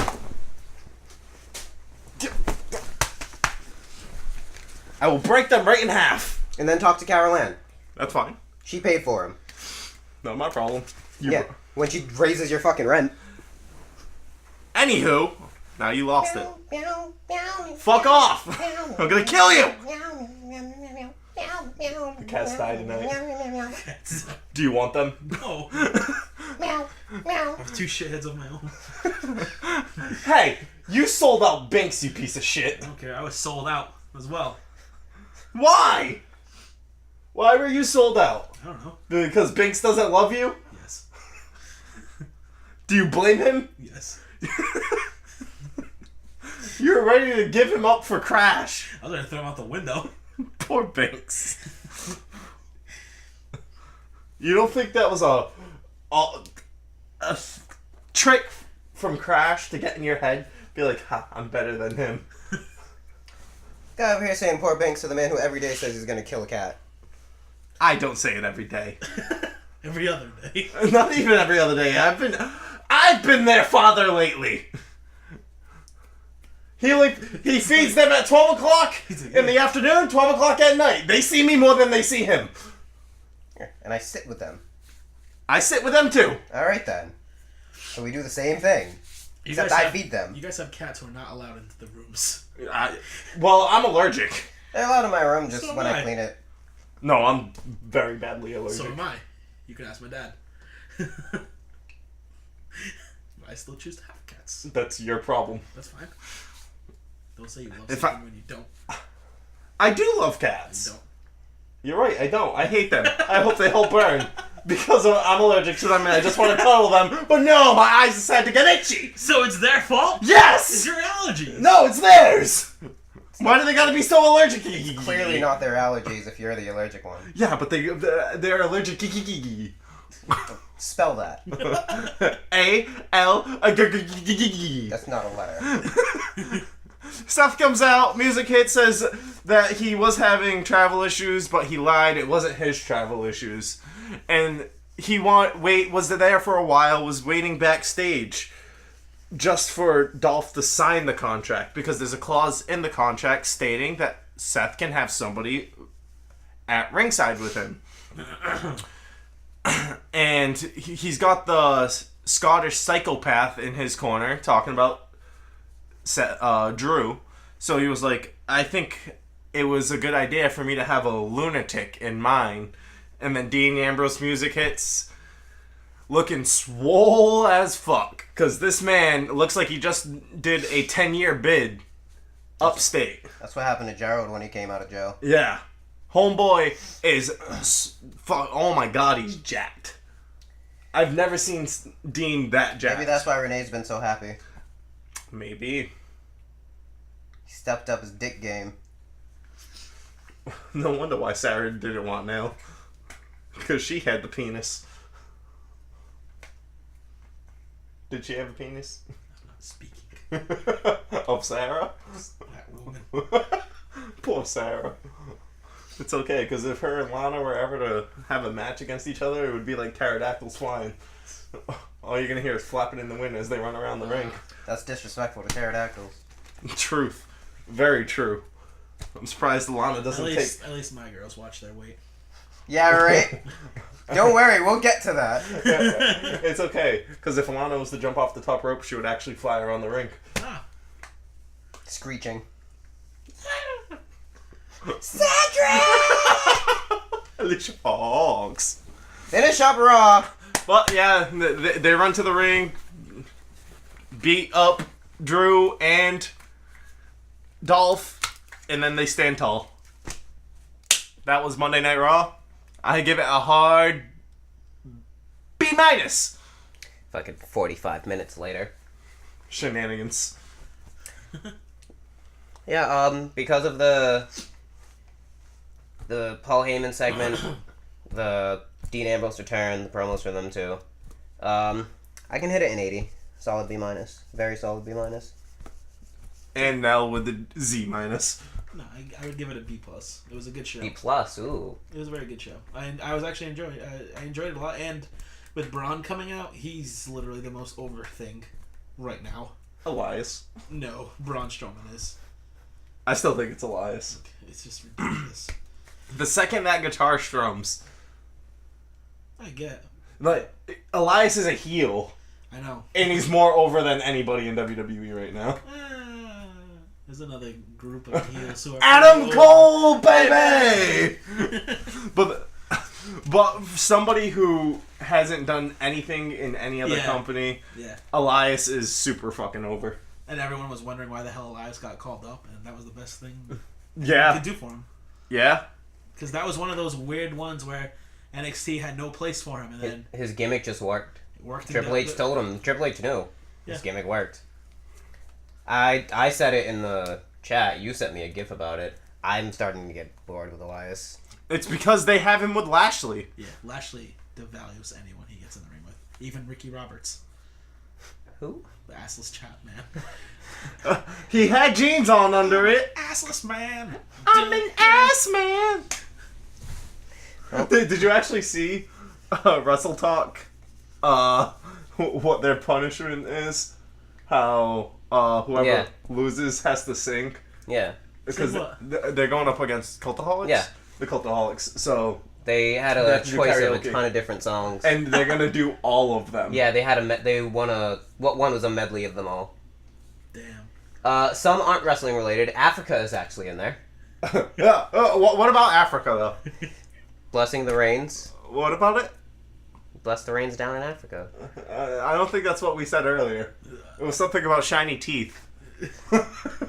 I will break them right in half. And then talk to Carol Ann. That's fine. She paid for him. Not my problem. Yeah, when she raises your fucking rent. Anywho, now you lost it. Meow, meow, Fuck off! meow, I'm gonna kill you! meow, meow, meow, meow, meow. The cats died tonight. Meow, meow, meow, Do you want them? No. meow, meow. I have 2 shitheads of my own. Hey, you sold out Binks, you piece of shit. Okay, I was sold out as well. Why? Why were you sold out? I don't know. Because Binks doesn't love you? Yes. Do you blame him? Yes. You were ready to give him up for Crash. I was gonna throw him out the window. Poor Binks. You don't think that was a trick from Crash to get in your head? Be like, ha, I'm better than him. Guy over here saying poor Banks to the man who every day says he's gonna kill a cat. I don't say it every day. Every other day. Not even every other day. I've been their father lately. He feeds them at 12 o'clock in the afternoon, 12 o'clock at night. They see me more than they see him. And I sit with them. I sit with them too. Alright then. So we do the same thing. You Except guys I have- feed them. You guys have cats who are not allowed into the rooms. Well, I'm allergic. They're allowed in my room just So when am I I. clean it. No, I'm very badly allergic. So am I. You can ask my dad. I still choose to have cats. That's your problem. That's fine. Don't say you love If something when you don't. I do love You cats. don't. You're right, I don't. I hate them. I hope they all burn. Because I'm allergic to them and I just want to cuddle them. But no, my eyes decide to get itchy. So it's their fault? Yes! It's your allergies. No, it's theirs! Why do they gotta be so allergic? Clearly not their allergies if you're the allergic one. Yeah, but they're allergic. Spell that. A-L. That's not a letter. Stuff comes out, music hit, says that he was having travel issues, but he lied. It wasn't his travel issues. And he was there for a while, was waiting backstage just for Dolph to sign the contract, because there's a clause in the contract stating that Seth can have somebody at ringside with him. And he's got the Scottish psychopath in his corner talking about Drew. So he was like, I think it was a good idea for me to have a lunatic in mine. And then Dean Ambrose music hits, looking swole as fuck. Because this man looks like he just did a 10-year bid upstate. That's what happened to Gerald when he came out of jail. Yeah. Homeboy is... Oh my god, he's jacked. I've never seen Dean that jacked. Maybe that's why Renee's been so happy. Maybe. He stepped up his dick game. No wonder why Sarah didn't want Nail. Because she had the penis. Did she have a penis? Speaking Of Sarah? that woman. Poor Sarah. It's okay, because if her and Lana were ever to have a match against each other, it would be like pterodactyls flying. All you're gonna hear is flapping in the wind as they run around the ring. That's disrespectful to pterodactyls. Truth. Very true. I'm surprised Lana doesn't take... At least my girls watch their weight. Yeah, right? Don't worry, we'll get to that. It's okay, because if Lana was to jump off the top rope, she would actually fly around the ring. Ah. Screeching. Alicia Fox. Finish up Raw. Well, yeah, they run to the ring, beat up Drew and Dolph, and then they stand tall. That was Monday Night Raw. I give it a hard B-. Fucking 45 minutes later. Shenanigans. Yeah, because of the Paul Heyman segment, the Dean Ambrose return, the promos for them too. I can hit it in 80. Solid B-. Very solid B-. And Nell with the Z-. No, I would give it a B+. It was a good show. B+, ooh. It was a very good show. I was actually enjoying it. I enjoyed it a lot. And with Braun coming out, he's literally the most over thing right now. Elias. No, Braun Strowman is. I still think it's Elias. It's just ridiculous. The second that guitar strums, I get. like, Elias is a heel, I know. and he's more over than anybody in WWE right now. There's another group of heels who are Adam pretty Cole, baby! But somebody who hasn't done anything in any other company, Yeah. Elias is super fucking over. And everyone was wondering why the hell Elias got called up, and that was the best thing Yeah. they could do for him. Yeah. Because that was one of those weird ones where NXT had no place for him, and then His gimmick just worked. it worked. Triple H told him. Triple H knew. Yeah. His gimmick worked. I said it in the chat. You sent me a gif about it. I'm starting to get bored with Elias. It's because they have him with Lashley. Yeah, Lashley devalues anyone he gets in the ring with. Even Ricky Roberts. Who? The assless chap, man. He had jeans on under it. Assless man! I'm an ass man. Did you actually see Wrestle Talk? What their punishment is? How whoever loses has to sing. Yeah. Because Sing what? they're going up against Cultaholics. Yeah. The Cultaholics. So They had They a have to do choice of a karaoke. ton of different songs. and they're gonna do all of them. Yeah, they had they won what one was a medley of them all. Damn. Some aren't wrestling related. Africa is actually in there. Yeah. What about Africa though? Blessing the rains. What about it? Bless the rains down in Africa. I don't think that's what we said earlier. It was something about shiny teeth.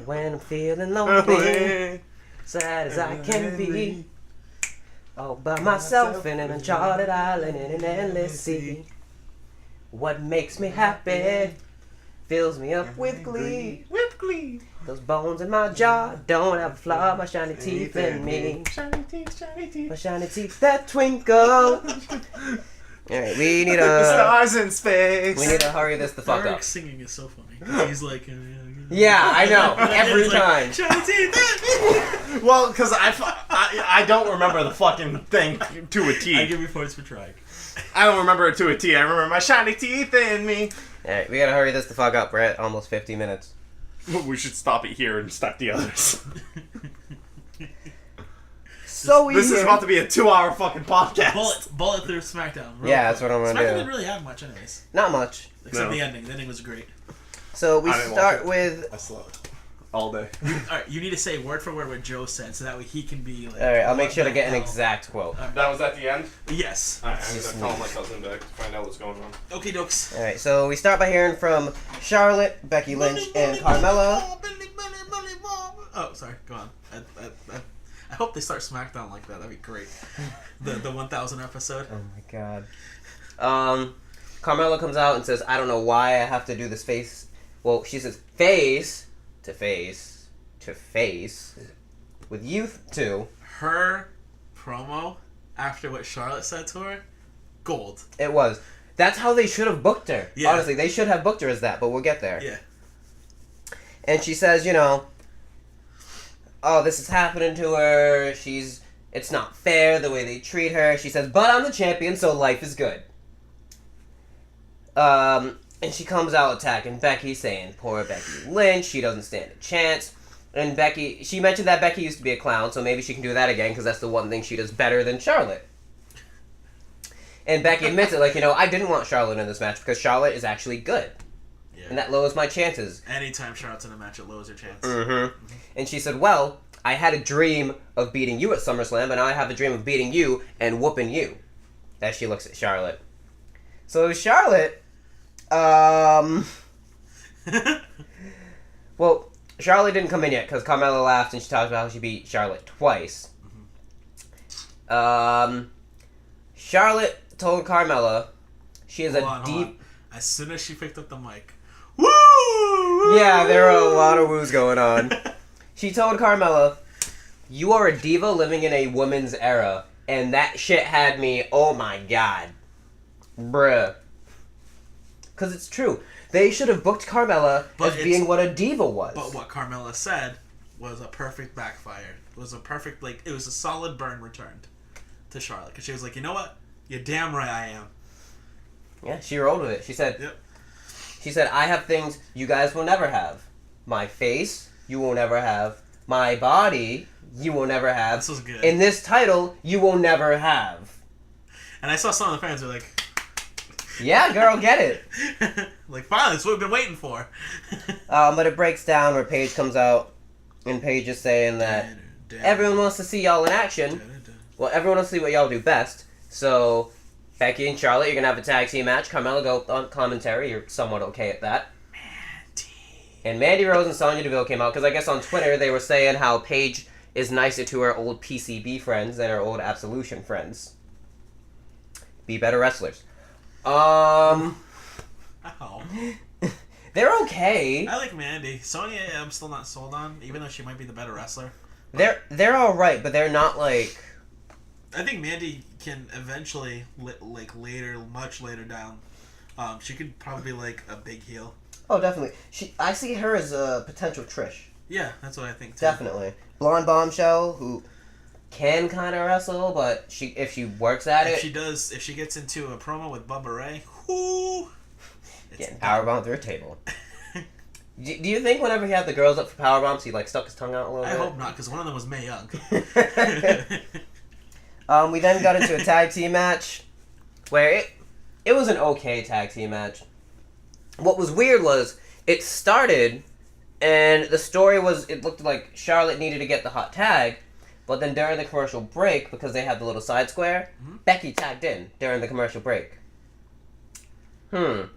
When I'm feeling lonely, sad as I can be, all by myself in an uncharted island in an endless sea. What makes me happy fills me up with glee. With glee. Those bones in my jaw don't have a flaw. My shiny teeth in me. Shiny teeth, shiny teeth. My shiny teeth that twinkle. Alright, we need Stars in space. we need to hurry this the fuck up. Eric's singing is so funny. 'Cause he's like... Yeah, I know. Every It's like, time. "Shiny teeth." Well, because I don't remember the fucking thing to a I T. give you points for trying. I don't remember it to a T. I remember my shiny teeth in me. Alright, we gotta hurry this the fuck up. We're at almost 50 minutes. We should stop it here and start the others. So we This is about to be a 2-hour fucking podcast. Bullet through SmackDown. real Yeah, quick. that's what I'm gonna SmackDown do. didn't really have much anyways. Not much. Except No. the ending. The ending was great. So we I didn't watch start it. with. I slept all day. Alright, you need to say word for word what Joe said so that way he can be like... Alright, I'll make what sure to the get an hell? exact quote. That was at the end? Yes. I'm gonna call my cousin back to find out what's going on. Okay, dokes. Alright, so we start by hearing from Charlotte, Becky Lynch, and Carmella. Oh, sorry. Go on. I hope they start SmackDown like that. That'd be great. The 1000 episode. Oh my god. Carmella comes out and says, I don't know why I have to do this face. Well, she says face to face to face with you two. Her promo after what Charlotte said to her, gold. It was. That's how they should have booked her. Yeah. Honestly, they should have booked her as that, but we'll get there. Yeah. And she says, you know, oh, this is happening to her. It's not fair the way they treat her. She says, but I'm the champion, so life is good. And she comes out attacking Becky, saying, poor Becky Lynch, she doesn't stand a chance. And she mentioned that Becky used to be a clown, so maybe she can do that again, because that's the one thing she does better than Charlotte. And Becky admits it, like, you know, I didn't want Charlotte in this match, because Charlotte is actually good. Yeah. And that lowers my chances. Anytime Charlotte's in a match, it lowers her chance. Mm-hmm. And she said, well, I had a dream of beating you at SummerSlam, and now I have a dream of beating you and whooping you. As she looks at Charlotte. So Charlotte, well, Charlotte didn't come in yet, because Carmella laughed, and she talked about how she beat Charlotte twice. Charlotte told Carmella she is Hold a deep... on. As soon as she picked up the mic, woo! Yeah, there are a lot of woos going on. She told Carmella, you are a diva living in a woman's era, and that shit had me, oh my god. Bruh. Because it's true. They should have booked Carmella as being what a diva was. But what Carmella said was a perfect backfire. It was a perfect, like, it was a solid burn returned to Charlotte. Because she was like, you know what? You're damn right I am. Yeah, she rolled with it. She said, Yep. She said, I have things you guys will never have. My face, you will never have. My body, you will never have. This was good. And this title, you will never have. And I saw some of the fans were like, yeah, girl, get it. like, finally, that's what we've been waiting for. But it breaks down where Paige comes out, and Paige is saying that everyone wants to see y'all in action. Well, everyone wants to see what y'all do best. So, Becky and Charlotte, you're going to have a tag team match. Carmella go on commentary. You're somewhat okay at that. And Mandy Rose and Sonya Deville came out, because I guess on Twitter they were saying how Paige is nicer to her old PCB friends than her old Absolution friends. Be better wrestlers. Ow. They're okay. I like Mandy. Sonya, I'm still not sold on, even though she might be the better wrestler. They're all right, but they're not like... I think Mandy can eventually, like later, much later down, she could probably be like a big heel. Oh, definitely. I see her as a potential Trish. Yeah, that's what I think too. Definitely. Blonde bombshell who can kind of wrestle, but if she works at it... If she gets into a promo with Bubba Ray, whoo! Getting powerbombed through a table. Do you think whenever he had the girls up for powerbombs, he like stuck his tongue out a little bit? I hope not, because one of them was Mae Young. We then got into a tag team match where it was an okay tag team match. What was weird was it started and the story was it looked like Charlotte needed to get the hot tag, but then during the commercial break, because they had the little side square, Becky tagged in during the commercial break. And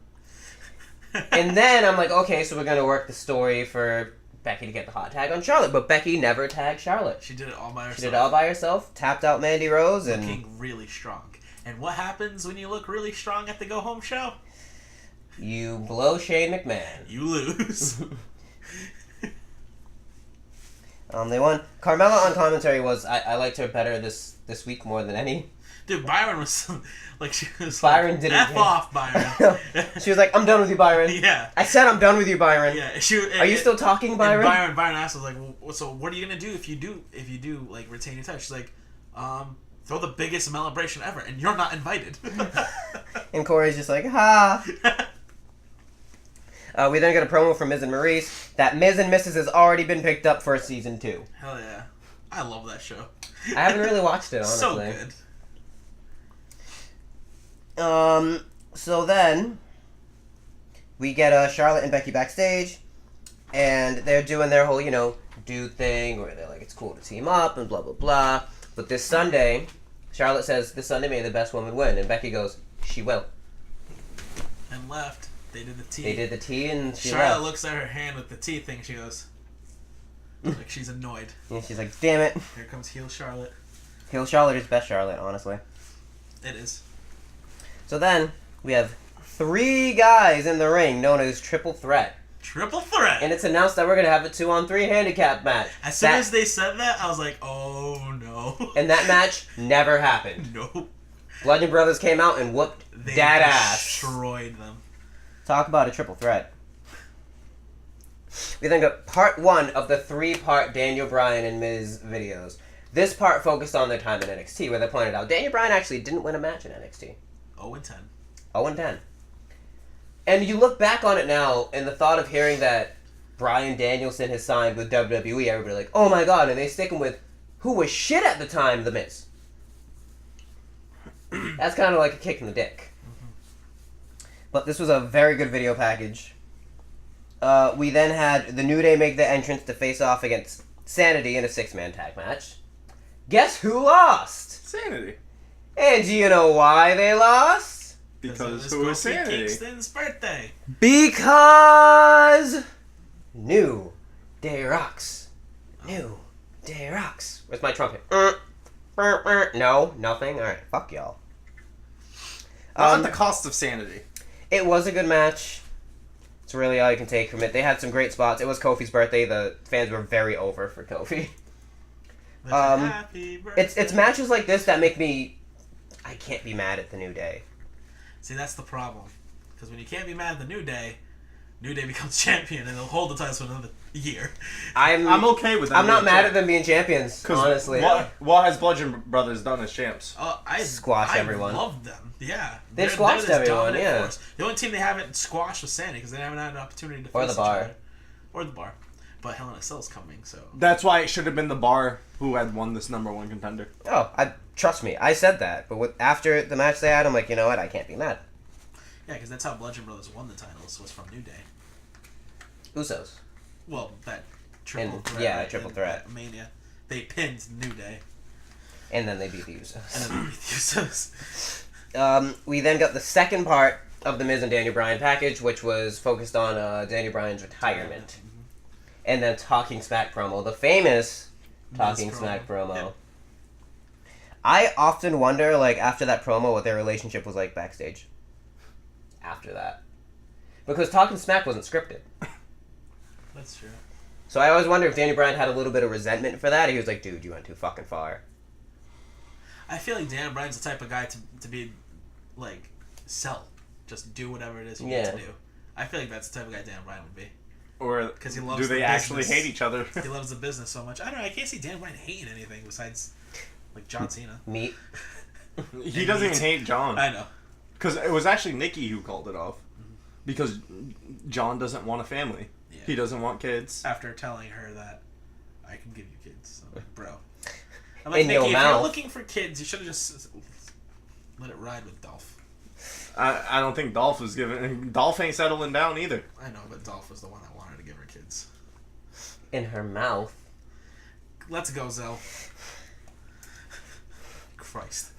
then I'm like, okay, so we're going to work the story for Becky to get the hot tag on Charlotte, but Becky never tagged Charlotte. She did it all by herself. She did it all by herself, tapped out Mandy Rose, and... Looking really strong. And what happens when you look really strong at the go-home show? You blow Shane McMahon. You lose. They won. Carmella on commentary was, I liked her better this week more than any. Dude, Byron was like, she was Byron like, didn't F hit. off, Byron. She was like, I'm done with you, Byron. Yeah. I said I'm done with you, Byron. Yeah. Are you still talking, Byron? And Byron asked us, like, well, so what are you going to do if you do, like, retain your title? She's like, throw the biggest celebration ever, and you're not invited. And Corey's just like, ha. We then get a promo from Miz and Maurice that Miz and Mrs. has already been picked up for season 2. Hell yeah. I love that show. I haven't really watched it, honestly. So good. So then we get Charlotte and Becky backstage, and they're doing their whole, dude thing where they're like, it's cool to team up and blah, blah, blah. But this Sunday, Charlotte says, this Sunday may the best woman win, and Becky goes, she will. And left. They did the T. They did the T, and she Charlotte left. looks at her hand with the T thing, she goes, like she's annoyed. And she's like, damn it. Here comes heel Charlotte. Heel Charlotte is best Charlotte, honestly. It is. So then, we have 3 guys in the ring known as Triple Threat. Triple threat! And it's announced that we're going to have a 2-on-3 handicap match. As soon as they said that, I was like, oh no. And that match never happened. Nope. Bludgeon Brothers came out and whooped They that ass. destroyed them. Talk about a triple threat. We then got part 1 of the 3-part Daniel Bryan and Miz videos. This part focused on their time in NXT, where they pointed out Daniel Bryan actually didn't win a match in NXT. 0-10. 0-10. And you look back on it now, and the thought of hearing that Bryan Danielson has signed with WWE, everybody like, oh my god, and they stick him with who was shit at the time, The Miz. That's kind of like a kick in the dick. But this was a very good video package. We then had the New Day make their entrance to face off against Sanity in a 6-man tag match. Guess who lost? Sanity. And do you know why they lost? Because it who was Kofi Sanity? Kingston's birthday. Because New Day rocks. New Day rocks. Where's my trumpet? No, nothing. Alright, fuck y'all. Not at the cost of sanity. It was a good match. It's really all you can take from it. They had some great spots. It was Kofi's birthday. The fans were very over for Kofi. Happy birthday. It's matches like this that make me... I can't be mad at the New Day. See, that's the problem. Because when you can't be mad at the New Day becomes champion and they'll hold the titles for another year. I'm okay with that. I'm not mad at them being champions, honestly. What has Bludgeon Brothers done as champs? I Squash everyone. I love them. Yeah. They've They're squashed this everyone, dominant yeah. force. The only team they haven't squashed was Sandy because they haven't had an opportunity to Or face the Bar. each other. Or the Bar. But Hell in a Cell's coming, so... That's why it should have been the Bar who had won this #1 contender. Oh, trust me, I said that. But after the match they had, I'm like, you know what? I can't be mad. Yeah, because that's how Bludgeon Brothers won the titles, was from New Day. Usos. Well, that triple threat. Yeah, right, triple in threat. Mania. They pinned New Day. And then they beat the Usos. And then they beat the Usos. We then got the second part of the Miz and Daniel Bryan package, which was focused on Daniel Bryan's retirement. And then Talking Smack promo, the famous Talking Smack promo. Yep. I often wonder, like, after that promo, what their relationship was like backstage. After that. Because Talking Smack wasn't scripted. That's true. So I always wonder if Daniel Bryan had a little bit of resentment for that. He was like, dude, you went too fucking far. I feel like Dan Bryan's the type of guy to be, like, sell. Just do whatever it is you need to do. I feel like that's the type of guy Dan Bryan would be. Or he loves do they the actually business. hate each other? He loves the business so much. I don't know. I can't see Dan Bryan hating anything besides, like, John Cena. Meat. He doesn't even hate John. I know. Because it was actually Nikki who called it off. Because John doesn't want a family. Yeah. He doesn't want kids. After telling her that I can give you kids. I'm like, bro. I'm like, In Nikki, your if mouth. you're looking for kids, you should have just let it ride with Dolph. I don't think Dolph was giving... Dolph ain't settling down either. I know, but Dolph was the one that wanted to give her kids. In her mouth. Let's go, Zell. Christ.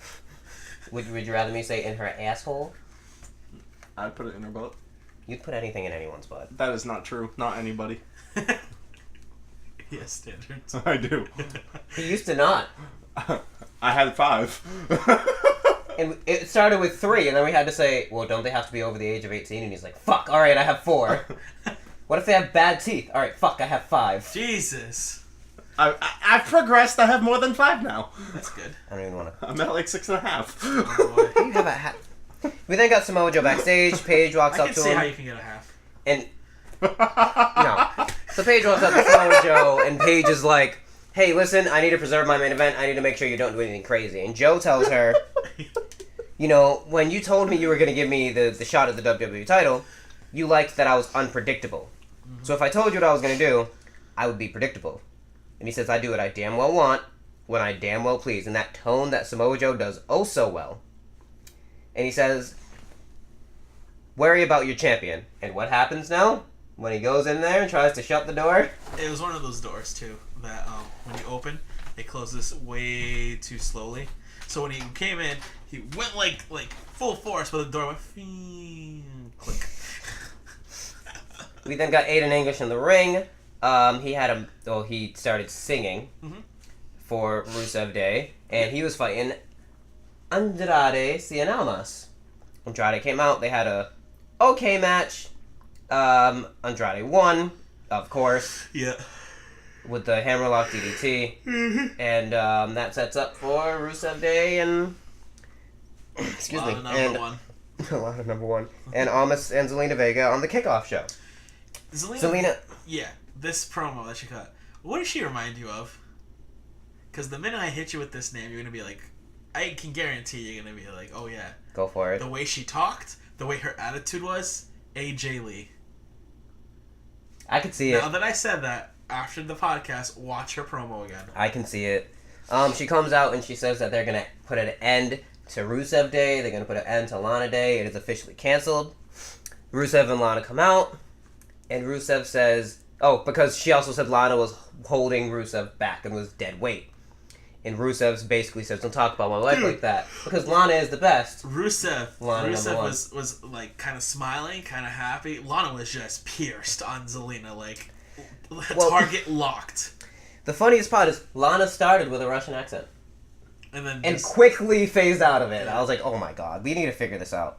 Would you rather me say in her asshole? I'd put it in her butt. You'd put anything in anyone's butt. That is not true. Not anybody. He has standards. I do. He used to not. I had 5. And it started with 3, and then we had to say, well, don't they have to be over the age of 18? And he's like, fuck, alright, I have 4. What if they have bad teeth? Alright, fuck, I have 5. Jesus. I've progressed. I have more than 5 now. That's good. I don't even want to. I'm at like 6.5. Oh, boy. You have a hat. We then got Samoa Joe backstage. Paige walks I up can to see him. how you can get a half. And no. So Paige walks up to Samoa Joe, and Paige is like, hey, listen, I need to preserve my main event. I need to make sure you don't do anything crazy. And Joe tells her, you know, when you told me you were going to give me the shot at the WWE title, you liked that I was unpredictable. Mm-hmm. So if I told you what I was going to do, I would be predictable. And he says, I do what I damn well want, when I damn well please. And that tone that Samoa Joe does oh so well. And he says, worry about your champion. And what happens now? When he goes in there and tries to shut the door? It was one of those doors, too, that when you open, it closes way too slowly. So when he came in, he went like full force, but the door went click. We then got Aiden English in the ring. He started singing for Rusev Day, and he was fighting Andrade Cien Almas. Andrade came out. They had a okay match. Andrade won, of course. Yeah. With the Hammerlock DDT. And that sets up for Rusev Day and Excuse A me. lot of number one. A lot of number one. And Almas and Zelina Vega on the kickoff show. Zelina. Yeah, this promo that she cut. What does she remind you of? Because the minute I hit you with this name, you're gonna be like, I can guarantee you're gonna be like, oh yeah. Go for it. The way she talked, the way her attitude was, AJ Lee. I could see it. Now that I said that, after the podcast, watch her promo again. I can see it. She comes out and she says that they're gonna put an end to Rusev Day. They're gonna put an end to Lana Day. It is officially canceled. Rusev and Lana come out, and Rusev says, "Oh, because she also said Lana was holding Rusev back and was dead weight." And Rusev basically says, "Don't talk about my wife like that," because Lana is the best. Rusev Lana was like kind of smiling, kind of happy. Lana was just pierced on Zelina, like target locked. The funniest part is Lana started with a Russian accent. And Quickly phased out of it. Yeah. I was like, oh my god, we need to figure this out.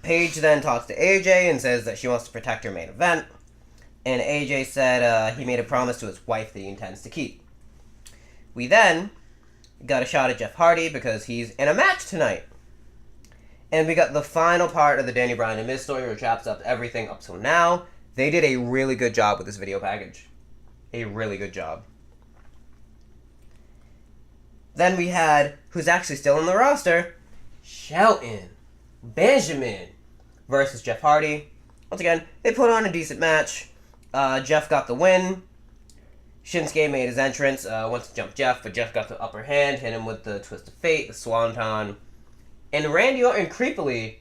Paige then talks to AJ and says that she wants to protect her main event. And AJ said he made a promise to his wife that he intends to keep. We then got a shot at Jeff Hardy because he's in a match tonight. And we got the final part of the Danny Bryan and Miz story, which wraps up everything up till now. They did a really good job with this video package. A really good job. Then we had, who's actually still in the roster, Shelton Benjamin versus Jeff Hardy. Once again, they put on a decent match. Jeff got the win. Shinsuke made his entrance, went to jump Jeff, but Jeff got the upper hand, hit him with the Twist of Fate, the Swanton. And Randy Orton creepily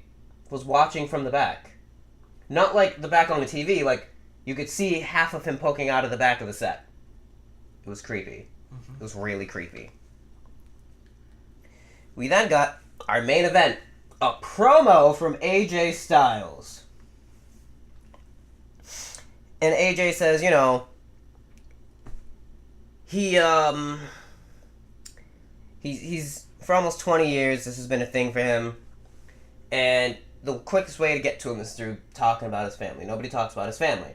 was watching from the back. Not like the back on the TV, like you could see half of him poking out of the back of the set. It was creepy. It was really creepy. We then got our main event, a promo from AJ Styles. And AJ says, you know, he's for almost 20 years, this has been a thing for him. And the quickest way to get to him is through talking about his family. Nobody talks about his family.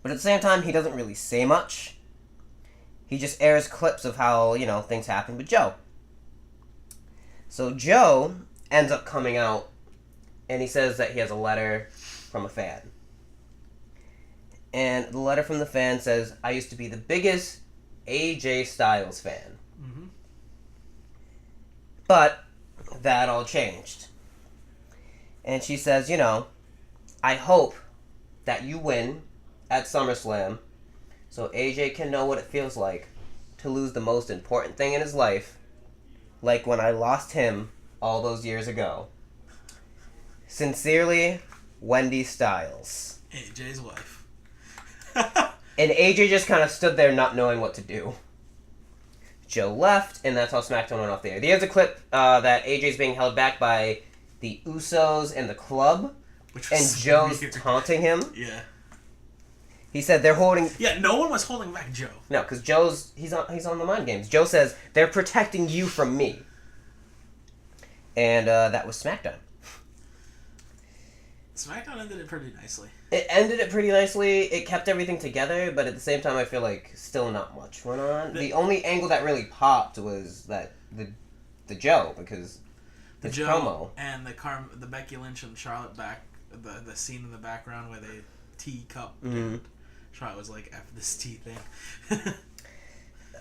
But at the same time, he doesn't really say much. He just airs clips of how, you know, things happen with Joe. So Joe ends up coming out, and he says that he has a letter from a fan. And the letter from the fan says, I used to be the biggest AJ Styles fan. Mm-hmm. But that all changed. And she says, you know, I hope that you win at SummerSlam so AJ can know what it feels like to lose the most important thing in his life, like when I lost him all those years ago. Sincerely, Wendy Styles. AJ's wife. And AJ just kind of stood there not knowing what to do. Joe left, and that's how SmackDown went off the air. There's a clip that AJ's being held back by the Usos and the Club, Which and was Joe's weird. taunting him. Yeah. He said they're holding... Yeah, no one was holding back Joe. No, because he's on the mind games. Joe says, they're protecting you from me. And that was SmackDown. SmackDown ended it pretty nicely. It ended it pretty nicely. It kept everything together, but at the same time, I feel like still not much went on. The only angle that really popped was that the Joe, because The his Joe promo. and the Becky Lynch and Charlotte the scene in the background where they tea cup. Mm-hmm. Charlotte was like, F this tea thing.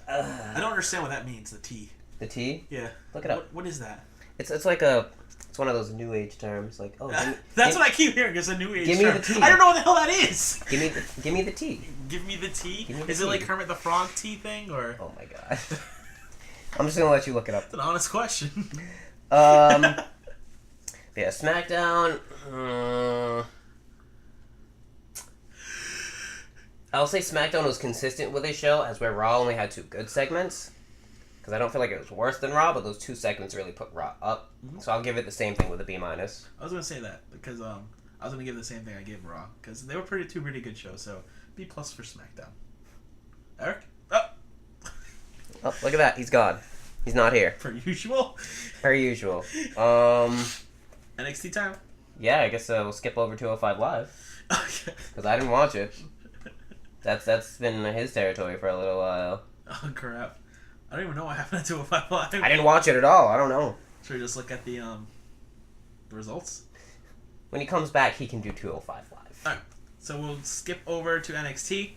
I don't understand what that means, the tea. The T? Yeah. Look it up. What is that? It's like it's one of those new age terms. Like, oh, That's what I keep hearing. It's a new age give me term. the tea. I don't know what the hell that is. give me the T. Give me the tea. Give me the Is it tea. like Kermit the Frog tea thing or? Oh my god. I'm just gonna let you look it up. It's an honest question. Yeah, SmackDown. I'll say SmackDown was consistent with a show, as where Raw only had 2 good segments. Because I don't feel like it was worse than Raw, but those 2 segments really put Raw up. Mm-hmm. So I'll give it the same thing with a B-. I was gonna say that because I was gonna give the same thing I gave Raw because they were two pretty good shows. So B+ for SmackDown. Eric, Oh, look at that. He's gone. He's not here. per usual. Per usual. NXT time. Yeah, I guess we'll skip over 205 Live. Okay. Because I didn't watch it. That's been his territory for a little while. Oh crap. I don't even know what happened to 205 Live. I didn't watch it at all. I don't know. Should we just look at the results? When he comes back, he can do 205 Live. Alright, so we'll skip over to NXT.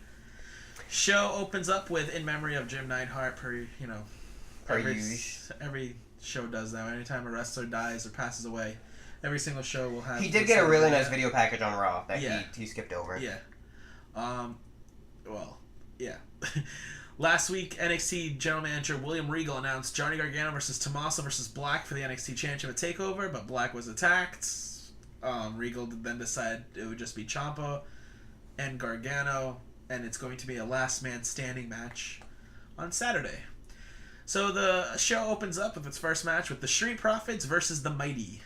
Show opens up with In Memory of Jim Neidhart per every show does that. Anytime a wrestler dies or passes away, every single show will have... He did get a really nice video package on Raw that he skipped over. Yeah. Last week, NXT General Manager William Regal announced Johnny Gargano versus Tommaso versus Black for the NXT Championship TakeOver, but Black was attacked. Regal then decided it would just be Ciampa and Gargano, and it's going to be a last man standing match on Saturday. So the show opens up with its first match with the Street Profits versus the Mighty.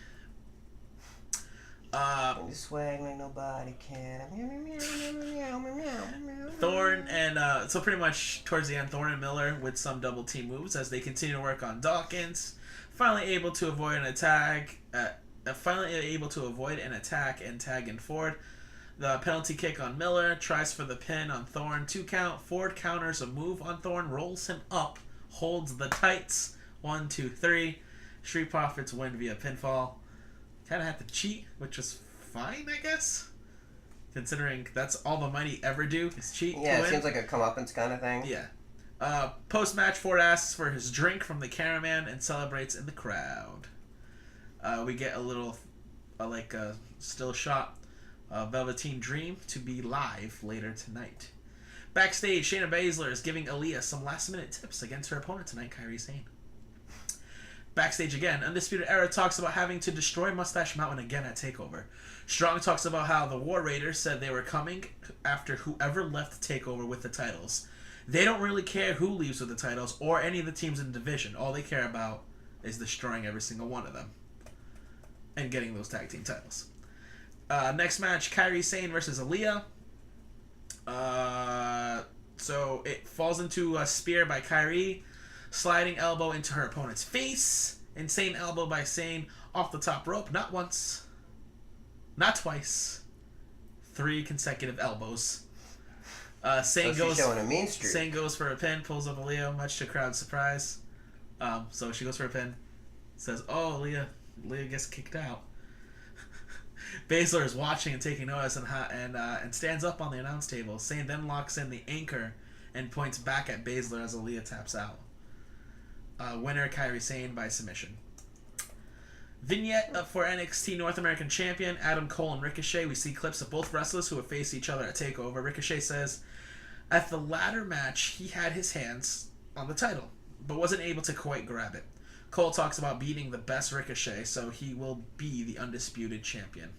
You swag like nobody can. Thorne and so pretty much towards the end, Thorne and Miller with some double team moves as they continue to work on Dawkins. Finally able to avoid an attack. And tag in Ford. The penalty kick on Miller, tries for the pin on Thorne, 2 count. Ford counters a move on Thorne, rolls him up, holds the tights. 1, 2, 3. Street Profits win via pinfall. Kind of had to cheat, which was fine, I guess. Considering that's all the Mighty ever do is cheat. Yeah, it seems like a comeuppance kind of thing. Yeah. Post-match, Ford asks for his drink from the cameraman and celebrates in the crowd. We get a little, still shot of Velveteen Dream to be live later tonight. Backstage, Shayna Baszler is giving Aaliyah some last-minute tips against her opponent tonight, Kairi Sane. Backstage again, Undisputed Era talks about having to destroy Mustache Mountain again at TakeOver. Strong talks about how the War Raiders said they were coming after whoever left TakeOver with the titles. They don't really care who leaves with the titles or any of the teams in the division. All they care about is destroying every single one of them and getting those tag team titles. Next match, Kairi Sane versus Aaliyah. So it falls into a spear by Kairi. Sliding elbow into her opponent's face. Insane elbow by Sane off the top rope. Not once. Not twice. 3 consecutive elbows. Sane goes showing a mean streak. Sane goes for a pin, pulls up Aaliyah, much to crowd surprise. So she goes for a pin. Says, "Oh, Aaliyah gets kicked out." Baszler is watching and taking notice and stands up on the announce table. Sane then locks in the anchor and points back at Baszler as Aaliyah taps out. Winner Kairi Sane by submission. Vignette for NXT North American Champion Adam Cole and Ricochet. We see clips of both wrestlers who have faced each other at TakeOver. Ricochet says, at the latter match, he had his hands on the title, but wasn't able to quite grab it. Cole talks about beating the best Ricochet, so he will be the undisputed champion.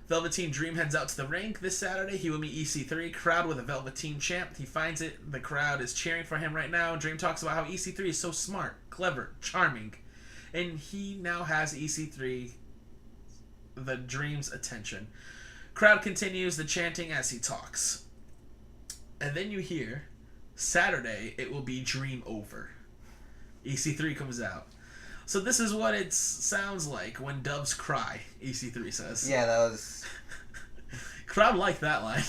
Velveteen Dream heads out to the ring this Saturday. He will meet EC3, crowd with a Velveteen champ. He finds it. The crowd is cheering for him right now. Dream talks about how EC3 is so smart, clever, charming. And he now has EC3, the Dream's attention. Crowd continues the chanting as he talks. And then you hear, Saturday, it will be Dream over. EC3 comes out. So this is what it sounds like when doves cry, EC3 says. Yeah, that was... Crowd liked that line.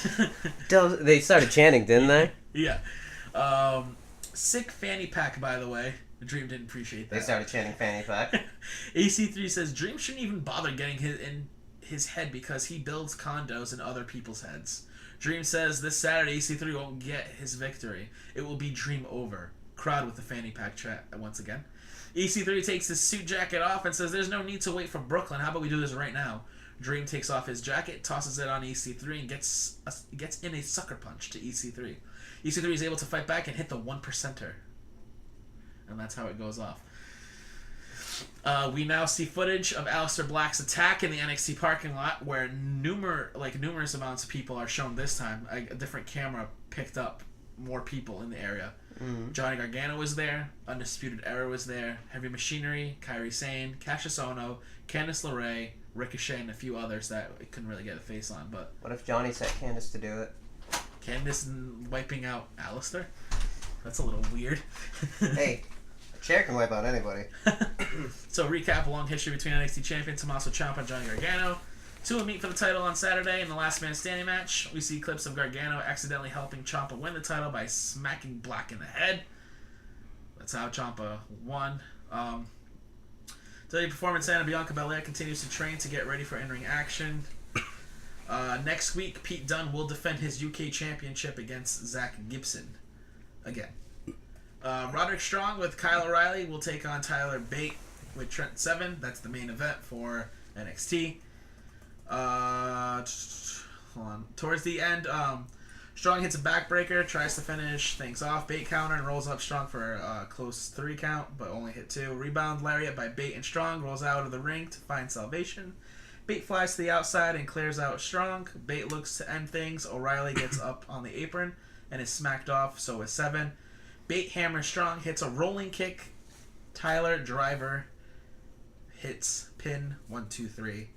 Doves, they started chanting, didn't they? Yeah. Sick fanny pack, by the way. Dream didn't appreciate that. They started chanting fanny pack. EC3 says Dream shouldn't even bother getting in his head because he builds condos in other people's heads. Dream says this Saturday EC3 won't get his victory. It will be Dream over. Crowd with the fanny pack chat once again. EC3 takes his suit jacket off and says there's no need to wait for Brooklyn. How about we do this right now? Dream takes off his jacket, tosses it on EC3, and gets in a sucker punch to EC3. EC3 is able to fight back and hit the 1%er. And that's how it goes off. We now see footage of Aleister Black's attack in the NXT parking lot where numerous amounts of people are shown this time. A different camera picked up more people in the area. Mm-hmm. Johnny Gargano was there, Undisputed Era was there, Heavy Machinery, Kairi Sane, Cassius Ohno, Candice LeRae, Ricochet, and a few others that we couldn't really get a face on. But what if Johnny set Candice to do it? Candice wiping out Aleister? That's a little weird. Hey, a chair can wipe out anybody. So recap, a long history between NXT champion Tommaso Ciampa and Johnny Gargano. 2 will meet for the title on Saturday in the last man standing match. We see clips of Gargano accidentally helping Ciampa win the title by smacking Black in the head. That's how Ciampa won. Daily performance and Bianca Belair continues to train to get ready for in-ring action. Next week, Pete Dunne will defend his UK Championship against Zach Gibson. Again. Roderick Strong with Kyle O'Reilly will take on Tyler Bate with Trent Seven. That's the main event for NXT. Hold on. Towards the end, Strong hits a backbreaker, tries to finish things off. Bate counter and rolls up Strong for a close 3 count, but only hit 2. Rebound lariat by Bate and Strong, rolls out of the ring to find salvation. Bate flies to the outside and clears out Strong. Bate looks to end things. O'Reilly gets up on the apron and is smacked off, so is Seven. Bate hammers Strong, hits a rolling kick. Tyler Driver hits pin 1, 2, 3.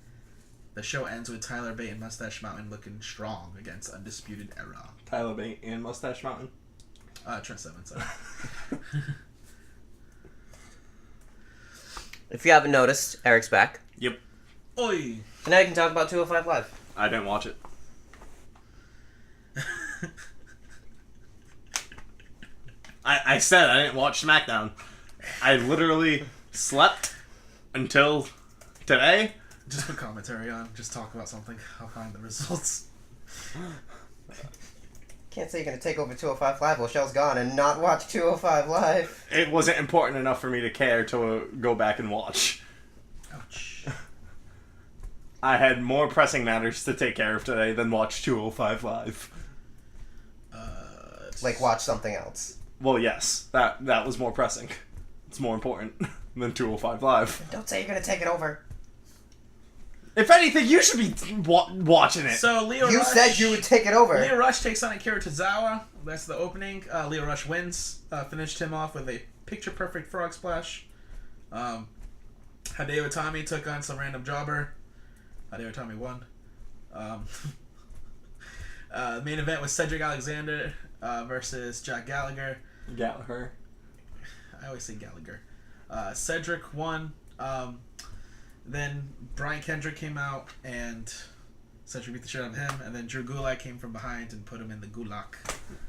The show ends with Tyler Bate and Mustache Mountain looking strong against Undisputed Era. Tyler Bate and Mustache Mountain. Trent Seven, sorry. If you haven't noticed, Eric's back. Yep. Oi! And now you can talk about 205 Live. I didn't watch it. I said I didn't watch SmackDown. I literally slept until today. Just put commentary on. Just talk about something. I'll find the results. Can't say you're going to take over 205 Live while Shell's gone and not watch 205 Live. It wasn't important enough for me to care to go back and watch. Ouch. I had more pressing matters to take care of today than watch 205 Live. Like, watch something else. Well, yes. That was more pressing. It's more important than 205 Live. Don't say you're going to take it over. If anything, you should be watching it. So Leo You Rush, said you would take it over. Leo Rush takes on Akira Tozawa. That's the opening. Leo Rush wins. Finished him off with a picture-perfect frog splash. Hideo Itami took on some random jobber. Hideo Itami won. The main event was Cedric Alexander versus Jack Gallagher. Gallagher. I always say Gallagher. Cedric won. Then Brian Kendrick came out and Cedric beat the shit out of him. And then Drew Gulak came from behind and put him in the gulag.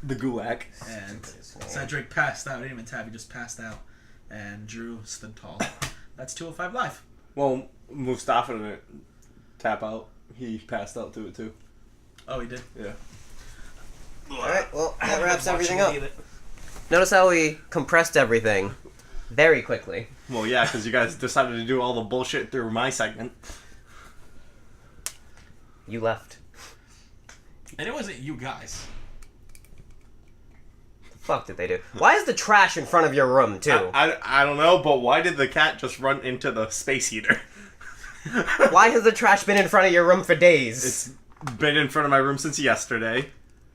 The Gulag. And Cedric passed out. He didn't even tap. He just passed out. And Drew stood tall. That's 205 Live. Well, Mustafa didn't tap out. He passed out to it too. Oh, he did? Yeah. Alright, well, that wraps everything up. Notice how we compressed everything very quickly. Well, yeah, because you guys decided to do all the bullshit through my segment. You left. And it wasn't you guys. The fuck did they do? Why is the trash in front of your room, too? I don't know, but why did the cat just run into the space heater? Why has the trash been in front of your room for days? It's been in front of my room since yesterday.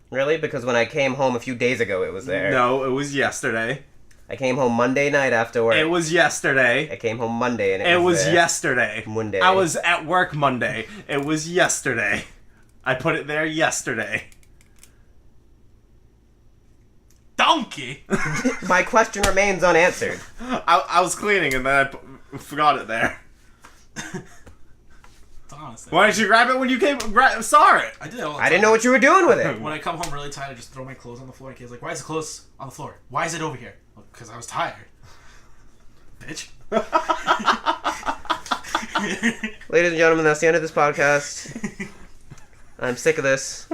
Really? Because when I came home a few days ago, it was there. No, it was yesterday. I came home Monday night after work. It was yesterday. I came home Monday and It was there. yesterday. Monday. I was at work Monday. It was yesterday. I put it there yesterday. Donkey! My question remains unanswered. I was cleaning and then I forgot it there. Honestly. Why didn't you grab it when you saw it? I did it all the I didn't know what you were doing with it. When I come home really tired, I just throw my clothes on the floor. And kid's like, "Why is the clothes on the floor? Why is it over here?" Because I was tired. Bitch. Ladies and gentlemen, that's the end of this podcast. I'm sick of this.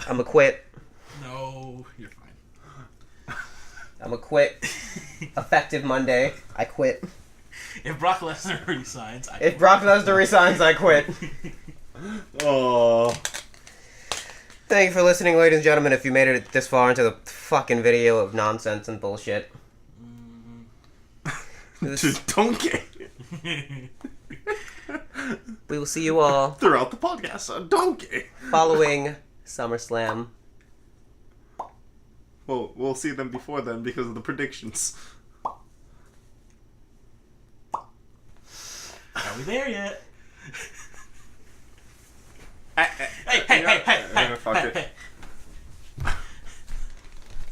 I'm a quit. No, you're fine. I'm a quit. Effective Monday. I quit. If Brock Lesnar resigns, I If Brock Lesnar resigns, I quit. Oh. Thank you for listening, ladies and gentlemen. If you made it this far into the fucking video of nonsense and bullshit. Donkey. We will see you all Throughout the podcast, donkey. following SummerSlam. Well, we'll see them before then because of the predictions. Are we there yet? Hey. Fuck it.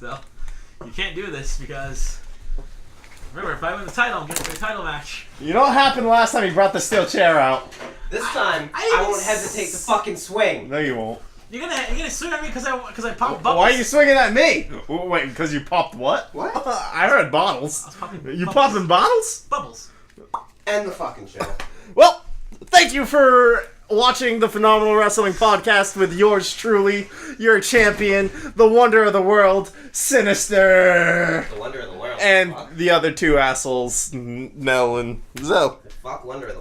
So, you can't do this because, remember, if I win the title, I'm getting the title match. You know what happened last time he brought the steel chair out? This time, I won't hesitate to fucking swing. No, you won't. You're gonna swing at me because I popped bubbles. Why are you swinging at me? Wait, because you popped what? What? I heard bottles. I was popping You bubbles. popping bottles? Bubbles. End the fucking show. Well, thank you for watching the Phenomenal Wrestling Podcast with yours truly, your champion, the wonder of the world, Sinister, The wonder of the world. and Fuck. the other two assholes, Nell and Zoe. Fuck wonder of the